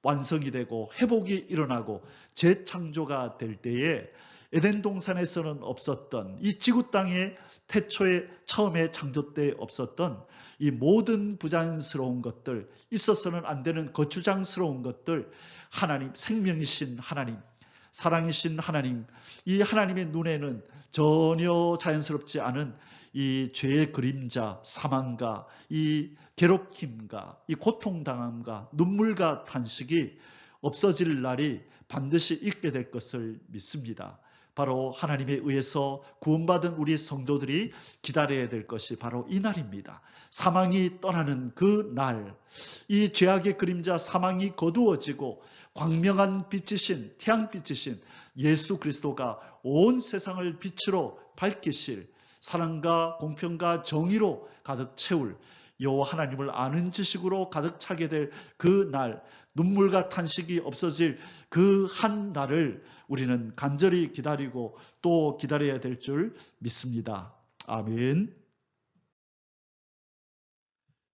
완성이 되고 회복이 일어나고 재창조가 될 때에 에덴 동산에서는 없었던 이 지구 땅의 태초에 처음에 창조 때 없었던 이 모든 부자연스러운 것들, 있어서는 안 되는 거추장스러운 것들, 하나님, 생명이신 하나님, 사랑이신 하나님, 이 하나님의 눈에는 전혀 자연스럽지 않은 이 죄의 그림자, 사망과 이 괴롭힘과 이 고통당함과 눈물과 탄식이 없어질 날이 반드시 있게 될 것을 믿습니다. 바로 하나님에 의해서 구원받은 우리 성도들이 기다려야 될 것이 바로 이 날입니다. 사망이 떠나는 그 날, 이 죄악의 그림자 사망이 거두어지고 광명한 빛이신, 태양빛이신 예수 그리스도가 온 세상을 빛으로 밝히실, 사랑과 공평과 정의로 가득 채울, 여호와 하나님을 아는 지식으로 가득 차게 될 그 날, 눈물과 탄식이 없어질 그 한 날을 우리는 간절히 기다리고 또 기다려야 될 줄 믿습니다. 아멘.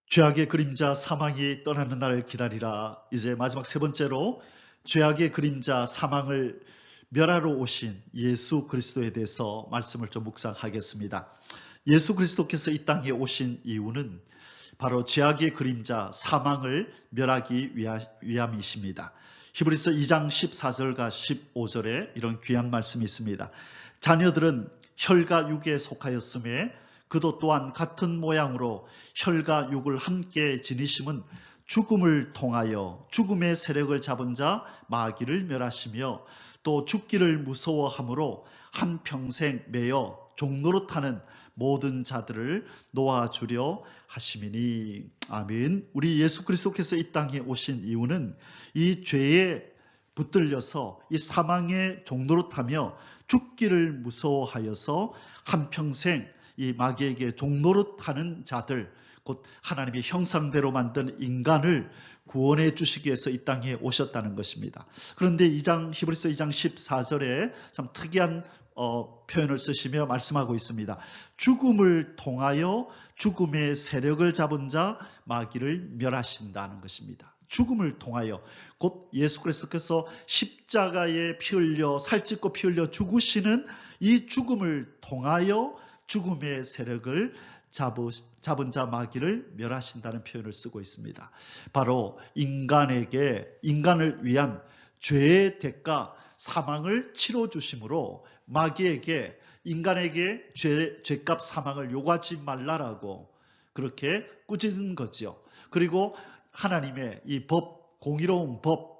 죄악의 그림자 사망이 떠나는 날을 기다리라. 이제 마지막 세 번째로 죄악의 그림자 사망을 멸하러 오신 예수 그리스도에 대해서 말씀을 좀 묵상하겠습니다. 예수 그리스도께서 이 땅에 오신 이유는 바로 죄악의 그림자 사망을 멸하기 위함이십니다. 히브리서 2장 14절과 15절에 이런 귀한 말씀이 있습니다. 자녀들은 혈과 육에 속하였음에 그도 또한 같은 모양으로 혈과 육을 함께 지니심은 죽음을 통하여 죽음의 세력을 잡은 자 마귀를 멸하시며 또 죽기를 무서워함으로 한평생 매여 종노릇하는 모든 자들을 놓아주려 하심이니. 아멘. 우리 예수 그리스도께서 이 땅에 오신 이유는 이 죄에 붙들려서 이 사망의 종노릇하며 죽기를 무서워하여서 한평생 이 마귀에게 종노릇하는 자들, 곧 하나님의 형상대로 만든 인간을 구원해 주시기 위해서 이 땅에 오셨다는 것입니다. 그런데 히브리서 2장 14절에 참 특이한 표현을 쓰시며 말씀하고 있습니다. 죽음을 통하여 죽음의 세력을 잡은 자 마귀를 멸하신다는 것입니다. 죽음을 통하여, 곧 예수 그리스도께서 십자가에 피 흘려 살찢고 피 흘려 죽으시는 이 죽음을 통하여 죽음의 세력을 잡은 자 마귀를 멸하신다는 표현을 쓰고 있습니다. 바로 인간을 위한 죄의 대가 사망을 치러 주심으로 마귀에게, 인간에게 죄값 사망을 요구하지 말라라고 그렇게 꾸짖은 거죠. 그리고 하나님의 이 법, 공의로운 법,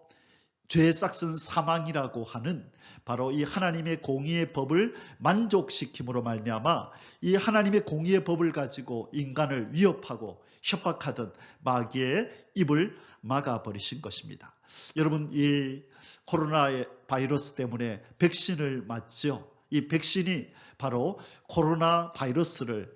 죄의 싹슨 사망이라고 하는 바로 이 하나님의 공의의 법을 만족시킴으로 말미암아 이 하나님의 공의의 법을 가지고 인간을 위협하고 협박하던 마귀의 입을 막아버리신 것입니다. 여러분, 이 코로나 바이러스 때문에 백신을 맞죠. 이 백신이 바로 코로나 바이러스를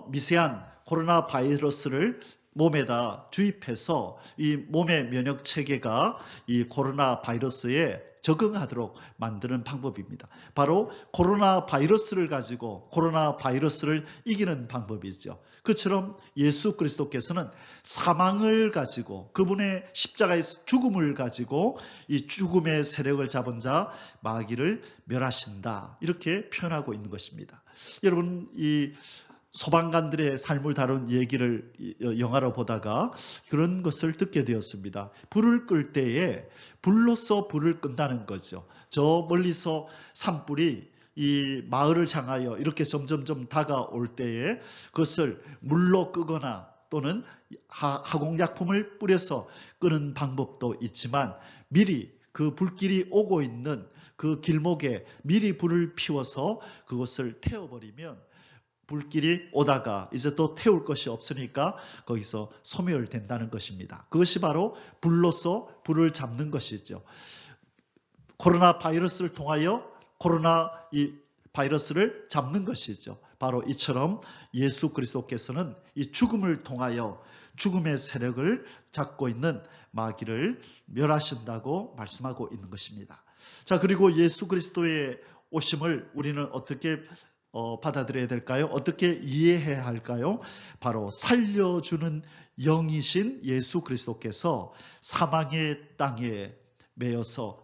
미세한 코로나 바이러스를 몸에다 주입해서 이 몸의 면역 체계가 이 코로나 바이러스에 적응하도록 만드는 방법입니다. 바로 코로나 바이러스를 가지고 코로나 바이러스를 이기는 방법이죠. 그처럼 예수 그리스도께서는 사망을 가지고, 그분의 십자가에서 죽음을 가지고 이 죽음의 세력을 잡은 자 마귀를 멸하신다, 이렇게 표현하고 있는 것입니다. 여러분, 이 소방관들의 삶을 다룬 얘기를 영화로 보다가 그런 것을 듣게 되었습니다. 불을 끌 때에 불로서 불을 끈다는 거죠. 저 멀리서 산불이 이 마을을 향하여 이렇게 점점점 다가올 때에 그것을 물로 끄거나 또는 화공약품을 뿌려서 끄는 방법도 있지만 미리 그 불길이 오고 있는 그 길목에 미리 불을 피워서 그것을 태워버리면 불길이 오다가 이제 또 태울 것이 없으니까 거기서 소멸된다는 것입니다. 그것이 바로 불로서 불을 잡는 것이죠. 코로나 바이러스를 통하여 코로나 이 바이러스를 잡는 것이죠. 바로 이처럼 예수 그리스도께서는 이 죽음을 통하여 죽음의 세력을 잡고 있는 마귀를 멸하신다고 말씀하고 있는 것입니다. 자, 그리고 예수 그리스도의 오심을 우리는 어떻게 받아들여야 될까요? 어떻게 이해해야 할까요? 바로 살려주는 영이신 예수 그리스도께서 사망의 땅에 매여서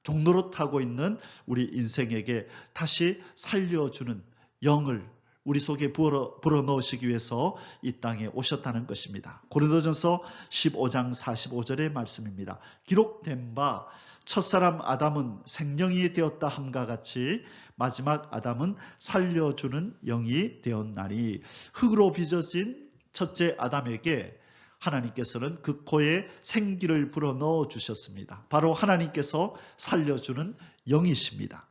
종노릇하고 있는 우리 인생에게 다시 살려주는 영을 우리 속에 불어넣으시기 위해서 이 땅에 오셨다는 것입니다. 고린도전서 15장 45절의 말씀입니다. 기록된 바 첫사람 아담은 생명이 되었다 함과 같이 마지막 아담은 살려주는 영이 되었나니, 흙으로 빚어진 첫째 아담에게 하나님께서는 그 코에 생기를 불어넣어 주셨습니다. 바로 하나님께서 살려주는 영이십니다.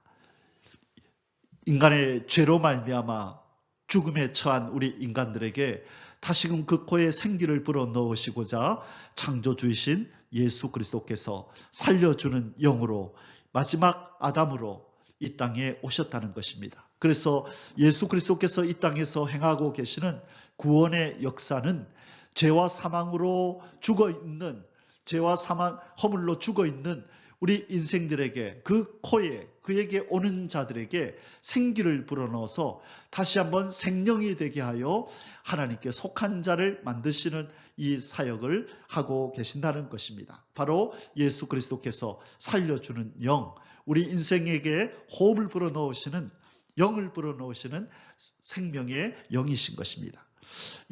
인간의 죄로 말미암아 죽음에 처한 우리 인간들에게 다시금 그 코에 생기를 불어넣으시고자 창조주이신 예수 그리스도께서 살려주는 영으로 마지막 아담으로 이 땅에 오셨다는 것입니다. 그래서 예수 그리스도께서 이 땅에서 행하고 계시는 구원의 역사는 죄와 사망으로 죽어있는, 죄와 사망 허물로 죽어있는 우리 인생들에게, 그 코에 그에게 오는 자들에게 생기를 불어넣어서 다시 한번 생명이 되게 하여 하나님께 속한 자를 만드시는 이 사역을 하고 계신다는 것입니다. 바로 예수 그리스도께서 살려주는 영, 우리 인생에게 호흡을 불어넣으시는, 영을 불어넣으시는 생명의 영이신 것입니다.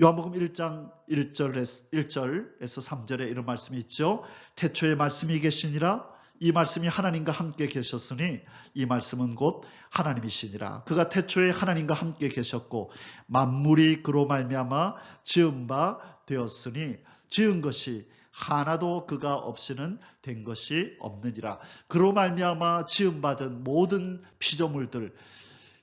요한복음 1장 1절에서 3절에 이런 말씀이 있죠. 태초에 말씀이 계시니라. 이 말씀이 하나님과 함께 계셨으니 이 말씀은 곧 하나님이시니라. 그가 태초에 하나님과 함께 계셨고 만물이 그로 말미암아 지은 바 되었으니 지은 것이 하나도 그가 없이는 된 것이 없느니라. 그로 말미암아 지은 받은 모든 피조물들,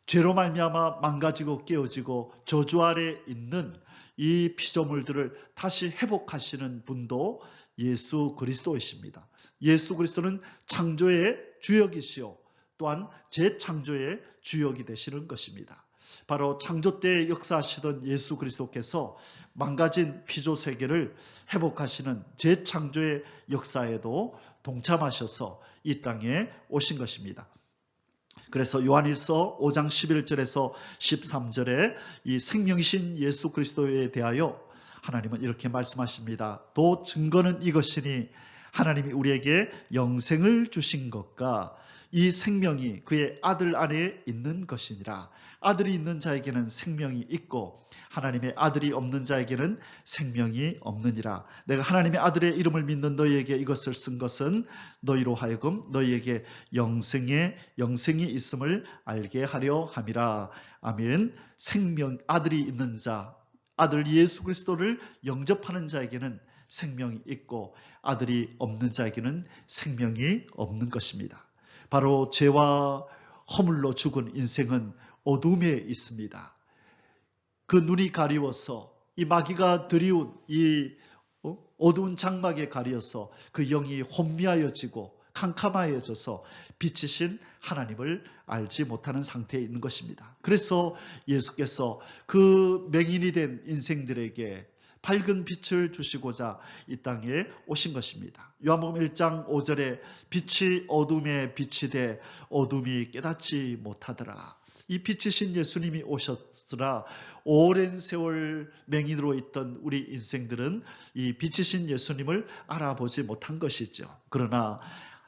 죄로 말미암아 망가지고 깨어지고 저주 아래 있는 이 피조물들을 다시 회복하시는 분도 예수 그리스도이십니다. 예수 그리스도는 창조의 주역이시요 또한 재창조의 주역이 되시는 것입니다. 바로 창조 때 역사하시던 예수 그리스도께서 망가진 피조 세계를 회복하시는 재창조의 역사에도 동참하셔서 이 땅에 오신 것입니다. 그래서 요한일서 5장 11절에서 13절에 이 생명이신 예수 그리스도에 대하여 하나님은 이렇게 말씀하십니다. 또 증거는 이것이니 하나님이 우리에게 영생을 주신 것과 이 생명이 그의 아들 안에 있는 것이니라. 아들이 있는 자에게는 생명이 있고 하나님의 아들이 없는 자에게는 생명이 없느니라. 내가 하나님의 아들의 이름을 믿는 너희에게 이것을 쓴 것은 너희로 하여금 너희에게 영생이 있음을 알게 하려 함이라. 아멘. 생명, 아들이 있는 자, 아들 예수 그리스도를 영접하는 자에게는 생명이 있고 아들이 없는 자에게는 생명이 없는 것입니다. 바로 죄와 허물로 죽은 인생은 어둠에 있습니다. 그 눈이 가리워서 이 마귀가 들이운 이 어두운 장막에 가려서 그 영이 혼미하여지고 캄캄하여져서 빛이신 하나님을 알지 못하는 상태에 있는 것입니다. 그래서 예수께서 그 맹인이 된 인생들에게 밝은 빛을 주시고자 이 땅에 오신 것입니다. 요한복음 1장 5절에 빛이 어둠에 빛이 돼 어둠이 깨닫지 못하더라. 이 빛이신 예수님이 오셨으나 오랜 세월 맹인으로 있던 우리 인생들은 이 빛이신 예수님을 알아보지 못한 것이죠. 그러나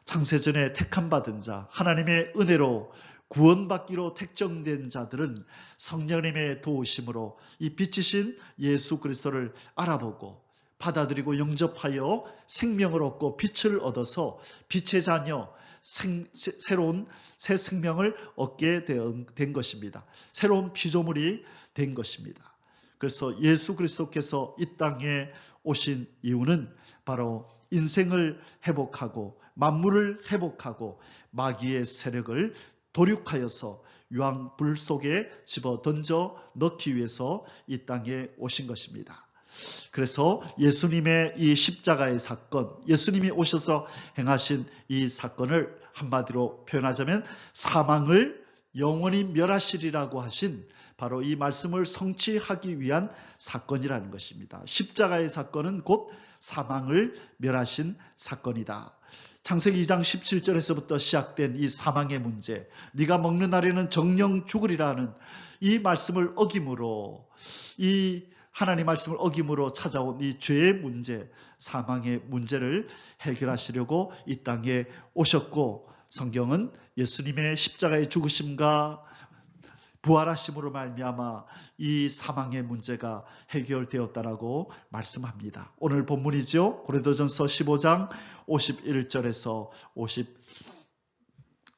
창세전에 택함받은 자, 하나님의 은혜로 구원받기로 택정된 자들은 성령님의 도우심으로 이 빛이신 예수 그리스도를 알아보고 받아들이고 영접하여 생명을 얻고 빛을 얻어서 빛의 자녀, 새로운 새 생명을 얻게 된 것입니다. 새로운 피조물이 된 것입니다. 그래서 예수 그리스도께서 이 땅에 오신 이유는 바로 인생을 회복하고 만물을 회복하고 마귀의 세력을 도륙하여서 유황불 속에 집어 던져 넣기 위해서 이 땅에 오신 것입니다. 그래서 예수님의 이 십자가의 사건, 예수님이 오셔서 행하신 이 사건을 한마디로 표현하자면 사망을 영원히 멸하시리라고 하신 바로 이 말씀을 성취하기 위한 사건이라는 것입니다. 십자가의 사건은 곧 사망을 멸하신 사건이다. 창세기 2장 17절에서부터 시작된 이 사망의 문제, 네가 먹는 날에는 정령 죽으리라는 이 말씀을 어김으로, 이 하나님 말씀을 어김으로 찾아온 이 죄의 문제, 사망의 문제를 해결하시려고 이 땅에 오셨고, 성경은 예수님의 십자가의 죽으심과 부활하심으로 말미암아 이 사망의 문제가 해결되었다라고 말씀합니다. 오늘 본문이죠. 고린도전서 15장 51절에서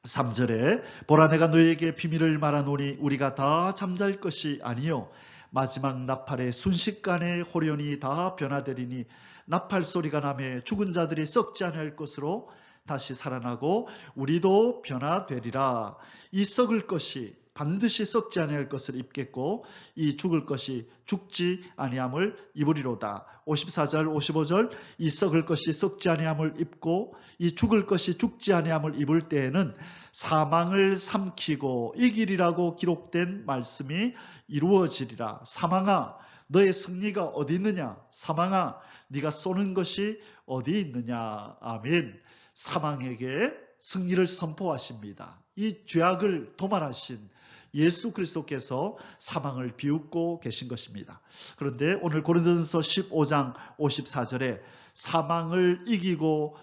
53절에 보라 내가 너희에게 비밀을 말하노니 우리가 다 잠잘 것이 아니요 마지막 나팔의 순식간에 호련히 다 변화되리니 나팔 소리가 나매 죽은 자들이 썩지 아니할 것으로 다시 살아나고 우리도 변화되리라. 이 썩을 것이 반드시 썩지 아니할 것을 입겠고 이 죽을 것이 죽지 아니함을 입으리로다. 54절 55절 이 썩을 것이 썩지 아니함을 입고 이 죽을 것이 죽지 아니함을 입을 때에는 사망을 삼키고 이기리라고 기록된 말씀이 이루어지리라. 사망아 너의 승리가 어디 있느냐? 사망아 네가 쏘는 것이 어디 있느냐? 아멘. 사망에게 승리를 선포하십니다. 이 죄악을 도말하신 예수 그리스도께서 사망을 비웃고 계신 것입니다. 그런데 오늘 고린도전서 15장 54절에 사망을 이기고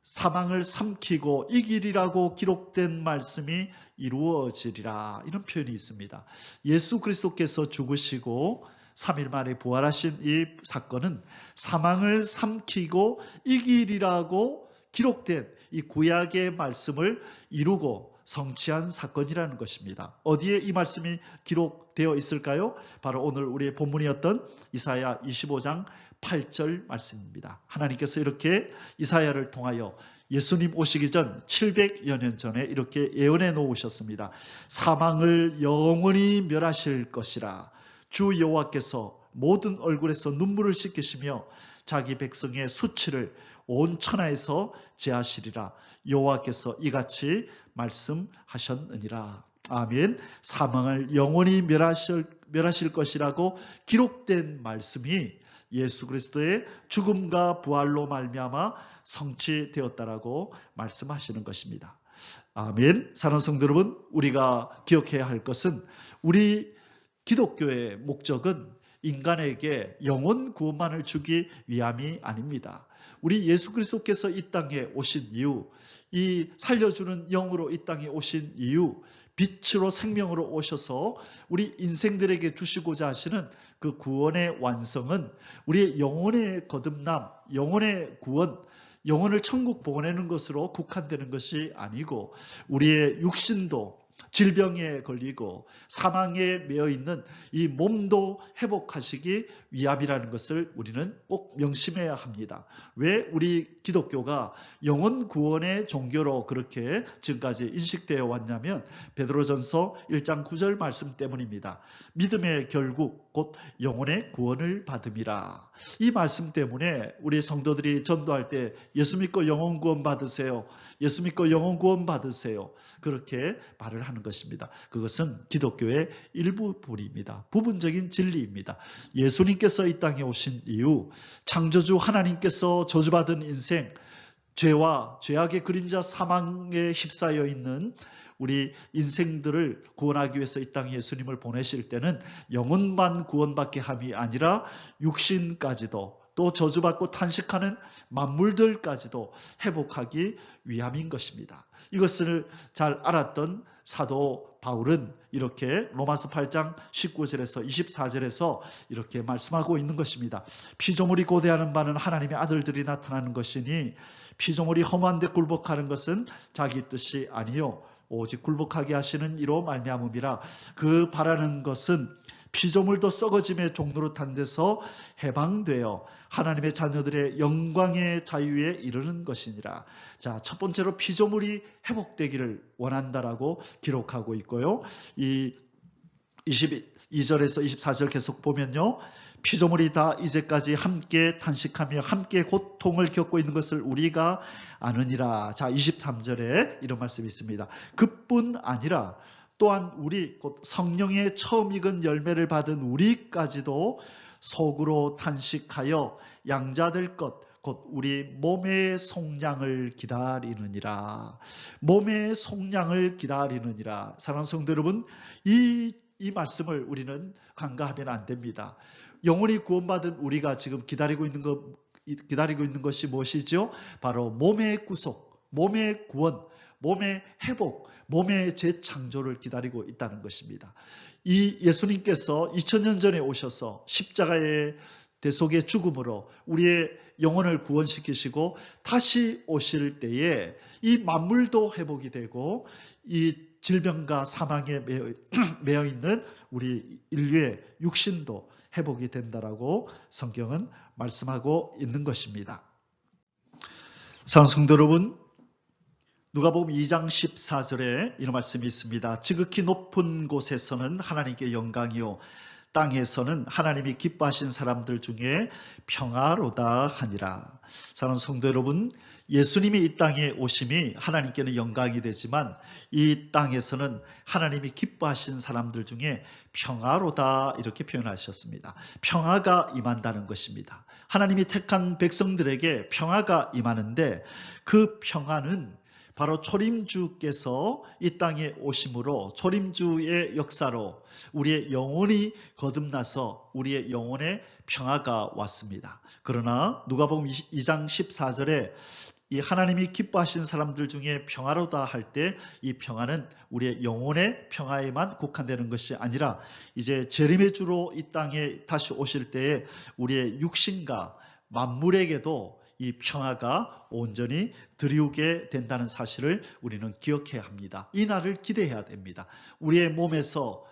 사망을 삼키고 이기리라고 기록된 말씀이 이루어지리라, 이런 표현이 있습니다. 예수 그리스도께서 죽으시고 3일 만에 부활하신 이 사건은 사망을 삼키고 이기리라고 기록된 이 구약의 말씀을 이루고 성취한 사건이라는 것입니다. 어디에 이 말씀이 기록되어 있을까요? 바로 오늘 우리의 본문이었던 이사야 25장 8절 말씀입니다. 하나님께서 이렇게 이사야를 통하여 예수님 오시기 전 700여 년 전에 이렇게 예언해 놓으셨습니다. 사망을 영원히 멸하실 것이라. 주 여호와께서 모든 얼굴에서 눈물을 씻기시며 자기 백성의 수치를 온 천하에서 제하시리라. 여호와께서 이같이 말씀하셨느니라. 아멘. 사망을 영원히 멸하실 것이라고 기록된 말씀이 예수 그리스도의 죽음과 부활로 말미암아 성취되었다라고 말씀하시는 것입니다. 아멘. 사랑하는 성도 여러분, 우리가 기억해야 할 것은 우리 기독교의 목적은 인간에게 영혼 구원만을 주기 위함이 아닙니다. 우리 예수 그리스도께서 이 땅에 오신 이유, 이 살려주는 영으로 이 땅에 오신 이유, 빛으로 생명으로 오셔서 우리 인생들에게 주시고자 하시는 그 구원의 완성은 우리의 영혼의 거듭남, 영혼의 구원, 영혼을 천국 보내는 것으로 국한되는 것이 아니고 우리의 육신도 질병에 걸리고 사망에 매여 있는 이 몸도 회복하시기 위함이라는 것을 우리는 꼭 명심해야 합니다. 왜 우리 기독교가 영혼 구원의 종교로 그렇게 지금까지 인식되어 왔냐면 베드로전서 1장 9절 말씀 때문입니다. 믿음의 결국 곧 영혼의 구원을 받음이라. 이 말씀 때문에 우리 성도들이 전도할 때 예수 믿고 영혼 구원 받으세요. 예수 믿고 영혼 구원 받으세요. 그렇게 말을 하는 것입니다. 그것은 기독교의 일부분입니다. 부분적인 진리입니다. 예수님께서 이 땅에 오신 이유, 창조주 하나님께서 저주받은 인생, 죄와 죄악의 그림자 사망에 휩싸여 있는 우리 인생들을 구원하기 위해서 이 땅에 예수님을 보내실 때는 영혼만 구원받게 함이 아니라 육신까지도 또 저주받고 탄식하는 만물들까지도 회복하기 위함인 것입니다. 이것을 잘 알았던 사도 바울은 이렇게 로마서 8장 19절에서 24절에서 이렇게 말씀하고 있는 것입니다. 피조물이 고대하는 바는 하나님의 아들들이 나타나는 것이니 피조물이 허무한 데 굴복하는 것은 자기 뜻이 아니요 오직 굴복하게 하시는 이로 말미암음이라. 그 바라는 것은 피조물도 썩어짐의 종로로 탄 데서 해방되어 하나님의 자녀들의 영광의 자유에 이르는 것이니라. 자, 첫 번째로 피조물이 회복되기를 원한다라고 기록하고 있고요. 이 22절에서 24절 계속 보면요. 피조물이 다 이제까지 함께 탄식하며 함께 고통을 겪고 있는 것을 우리가 아느니라. 자, 23절에 이런 말씀이 있습니다. 그뿐 아니라 또한 우리 곧 성령의 처음 익은 열매를 받은 우리까지도 속으로 탄식하여 양자될 것 곧 우리 몸의 속량을 기다리느니라. 몸의 속량을 기다리느니라. 사랑하는 성도 여러분, 이 말씀을 우리는 간과하면 안 됩니다. 영원히 구원받은 우리가 지금 기다리고 있는 것이 무엇이죠? 바로 몸의 구속, 몸의 구원, 몸의 회복, 몸의 재창조를 기다리고 있다는 것입니다. 이 예수님께서 2000년 전에 오셔서 십자가의 대속의 죽음으로 우리의 영혼을 구원시키시고 다시 오실 때에 이 만물도 회복이 되고 이 질병과 사망에 매여 있는 우리 인류의 육신도 회복이 된다라고 성경은 말씀하고 있는 것입니다. 사랑하는 성도 여러분, 누가복음 2장 14절에 이런 말씀이 있습니다. 지극히 높은 곳에서는 하나님께 영광이요 땅에서는 하나님이 기뻐하신 사람들 중에 평화로다 하니라. 사랑하는 성도 여러분, 예수님이 이 땅에 오심이 하나님께는 영광이 되지만 이 땅에서는 하나님이 기뻐하신 사람들 중에 평화로다 이렇게 표현하셨습니다. 평화가 임한다는 것입니다. 하나님이 택한 백성들에게 평화가 임하는데 그 평화는 바로 초림주께서 이 땅에 오심으로 초림주의 역사로 우리의 영혼이 거듭나서 우리의 영혼에 평화가 왔습니다. 그러나 누가복음 2장 14절에 이 하나님이 기뻐하신 사람들 중에 평화로다 할 때 이 평화는 우리의 영혼의 평화에만 국한되는 것이 아니라 이제 재림의 주로 이 땅에 다시 오실 때에 우리의 육신과 만물에게도 이 평화가 온전히 드리우게 된다는 사실을 우리는 기억해야 합니다. 이 날을 기대해야 됩니다. 우리의 몸에서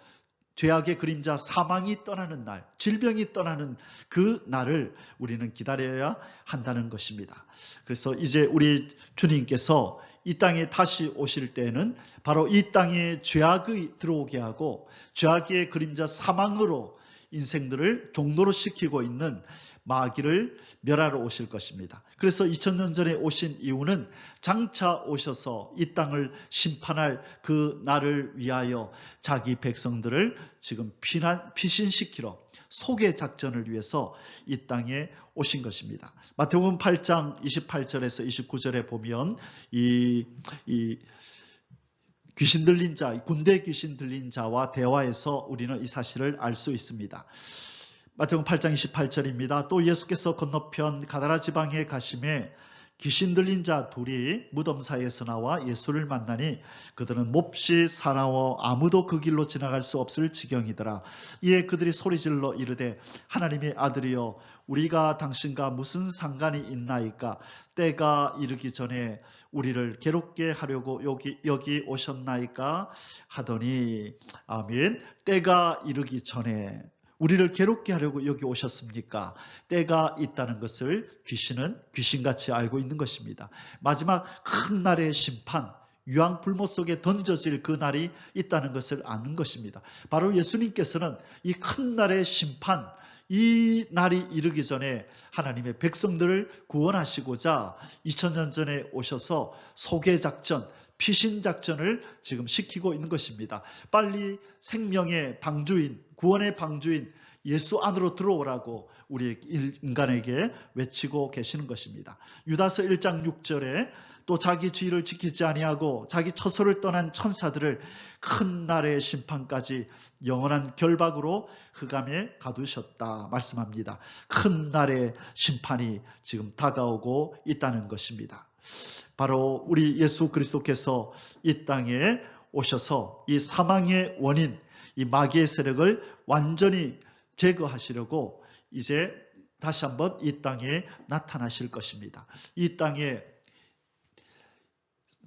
죄악의 그림자 사망이 떠나는 날, 질병이 떠나는 그 날을 우리는 기다려야 한다는 것입니다. 그래서 이제 우리 주님께서 이 땅에 다시 오실 때에는 바로 이 땅에 죄악이 들어오게 하고 죄악의 그림자 사망으로 인생들을 종로로 시키고 있는 마귀를 멸하러 오실 것입니다. 그래서 2000년 전에 오신 이유는 장차 오셔서 이 땅을 심판할 그 날을 위하여 자기 백성들을 지금 피신시키러 속의 작전을 위해서 이 땅에 오신 것입니다. 마태복음 8장 28절에서 29절에 보면 이 귀신 들린 자, 군대 귀신 들린 자와 대화에서 우리는 이 사실을 알 수 있습니다. 마태복음 8장 28절입니다. 또 예수께서 건너편 가다라 지방에 가심에 귀신 들린 자 둘이 무덤 사이에서 나와 예수를 만나니 그들은 몹시 사나워 아무도 그 길로 지나갈 수 없을 지경이더라. 이에 그들이 소리질러 이르되 하나님의 아들이여 우리가 당신과 무슨 상관이 있나이까? 때가 이르기 전에 우리를 괴롭게 하려고 여기 오셨나이까? 하더니 아멘. 때가 이르기 전에 우리를 괴롭게 하려고 여기 오셨습니까? 때가 있다는 것을 귀신은 귀신같이 알고 있는 것입니다. 마지막 큰 날의 심판, 유황불못 속에 던져질 그 날이 있다는 것을 아는 것입니다. 바로 예수님께서는 이 큰 날의 심판, 이 날이 이르기 전에 하나님의 백성들을 구원하시고자 2000년 전에 오셔서 소개작전, 피신작전을 지금 시키고 있는 것입니다. 빨리 생명의 방주인, 구원의 방주인 예수 안으로 들어오라고 우리 인간에게 외치고 계시는 것입니다. 유다서 1장 6절에 또 자기 주의를 지키지 아니하고 자기 처소를 떠난 천사들을 큰 날의 심판까지 영원한 결박으로 흑암에 가두셨다 말씀합니다. 큰 날의 심판이 지금 다가오고 있다는 것입니다. 바로 우리 예수 그리스도께서 이 땅에 오셔서 이 사망의 원인, 이 마귀의 세력을 완전히 제거하시려고 이제 다시 한번 이 땅에 나타나실 것입니다. 이 땅에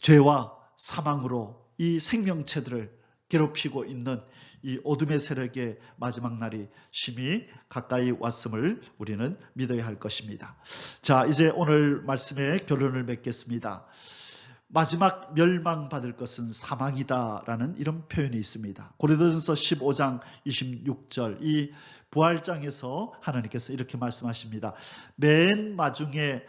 죄와 사망으로 이 생명체들을 괴롭히고 있는 이 어둠의 세력의 마지막 날이 심히 가까이 왔음을 우리는 믿어야 할 것입니다. 자, 이제 오늘 말씀의 결론을 맺겠습니다. 마지막 멸망받을 것은 사망이다라는 이런 표현이 있습니다. 고린도전서 15장 26절 이 부활장에서 하나님께서 이렇게 말씀하십니다. 맨 마중에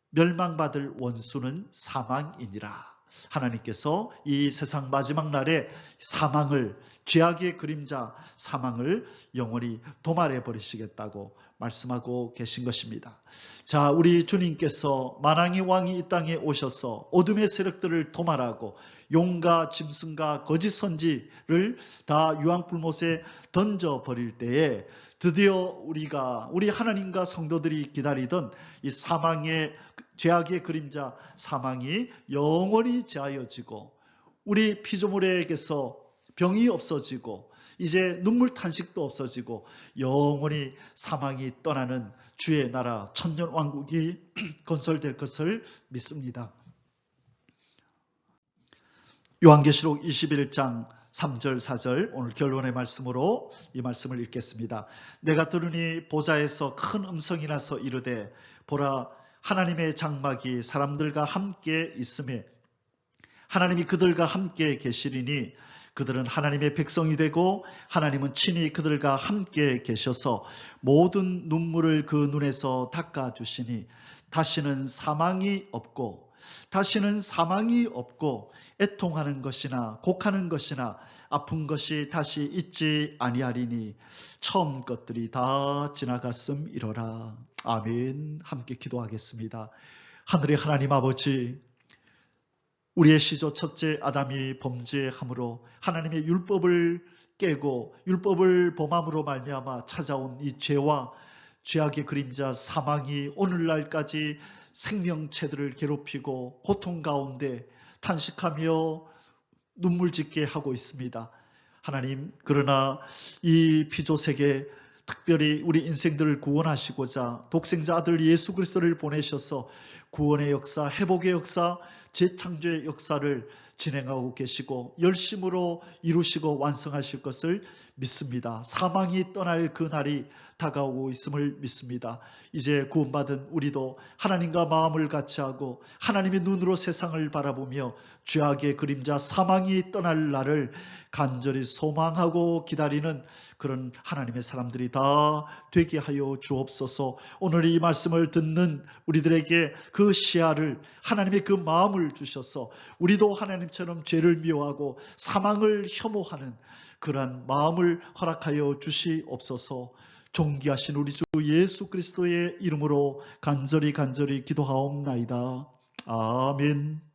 멸망받을 원수는 사망이니라. 하나님께서 이 세상 마지막 날에 사망을, 죄악의 그림자 사망을 영원히 도말해 버리시겠다고 말씀하고 계신 것입니다. 자, 우리 주님께서 만왕의 왕이 이 땅에 오셔서 어둠의 세력들을 도말하고 용과 짐승과 거짓 선지를 다 유황불못에 던져버릴 때에 드디어 우리 하나님과 성도들이 기다리던 이 사망의 죄악의 그림자 사망이 영원히 제하여지고 우리 피조물에게서 병이 없어지고 이제 눈물 탄식도 없어지고 영원히 사망이 떠나는 주의 나라 천년왕국이 건설될 것을 믿습니다. 요한계시록 21장 3절 4절 오늘 결론의 말씀으로 이 말씀을 읽겠습니다. 내가 들으니 보좌에서 큰 음성이 나서 이르되 보라 하나님의 장막이 사람들과 함께 있음에 하나님이 그들과 함께 계시리니 그들은 하나님의 백성이 되고 하나님은 친히 그들과 함께 계셔서 모든 눈물을 그 눈에서 닦아주시니 다시는 사망이 없고 애통하는 것이나 곡하는 것이나 아픈 것이 다시 있지 아니하리니 처음 것들이 다 지나갔음이로라. 아멘. 함께 기도하겠습니다. 하늘의 하나님 아버지, 우리의 시조 첫째 아담이 범죄함으로 하나님의 율법을 깨고 율법을 범함으로 말미암아 찾아온 이 죄와 죄악의 그림자 사망이 오늘날까지 생명체들을 괴롭히고 고통 가운데 탄식하며 눈물 짓게 하고 있습니다. 하나님, 그러나 이 피조세계 특별히 우리 인생들을 구원하시고자 독생자 아들 예수 그리스도를 보내셔서 구원의 역사, 회복의 역사, 재창조의 역사를 진행하고 계시고 열심으로 이루시고 완성하실 것을 믿습니다. 사망이 떠날 그 날이 다가오고 있음을 믿습니다. 이제 구원받은 우리도 하나님과 마음을 같이하고 하나님의 눈으로 세상을 바라보며 죄악의 그림자 사망이 떠날 날을 간절히 소망하고 기다리는 그런 하나님의 사람들이 다 되게 하여 주옵소서. 오늘 이 말씀을 듣는 우리들에게 그 시야를 하나님의 그 마음을 주셔서 우리도 하나님처럼 죄를 미워하고 사망을 혐오하는 그러한 마음을 허락하여 주시옵소서. 존귀하신 우리 주 예수 그리스도의 이름으로 간절히 기도하옵나이다. 아멘.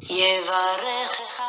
יברכך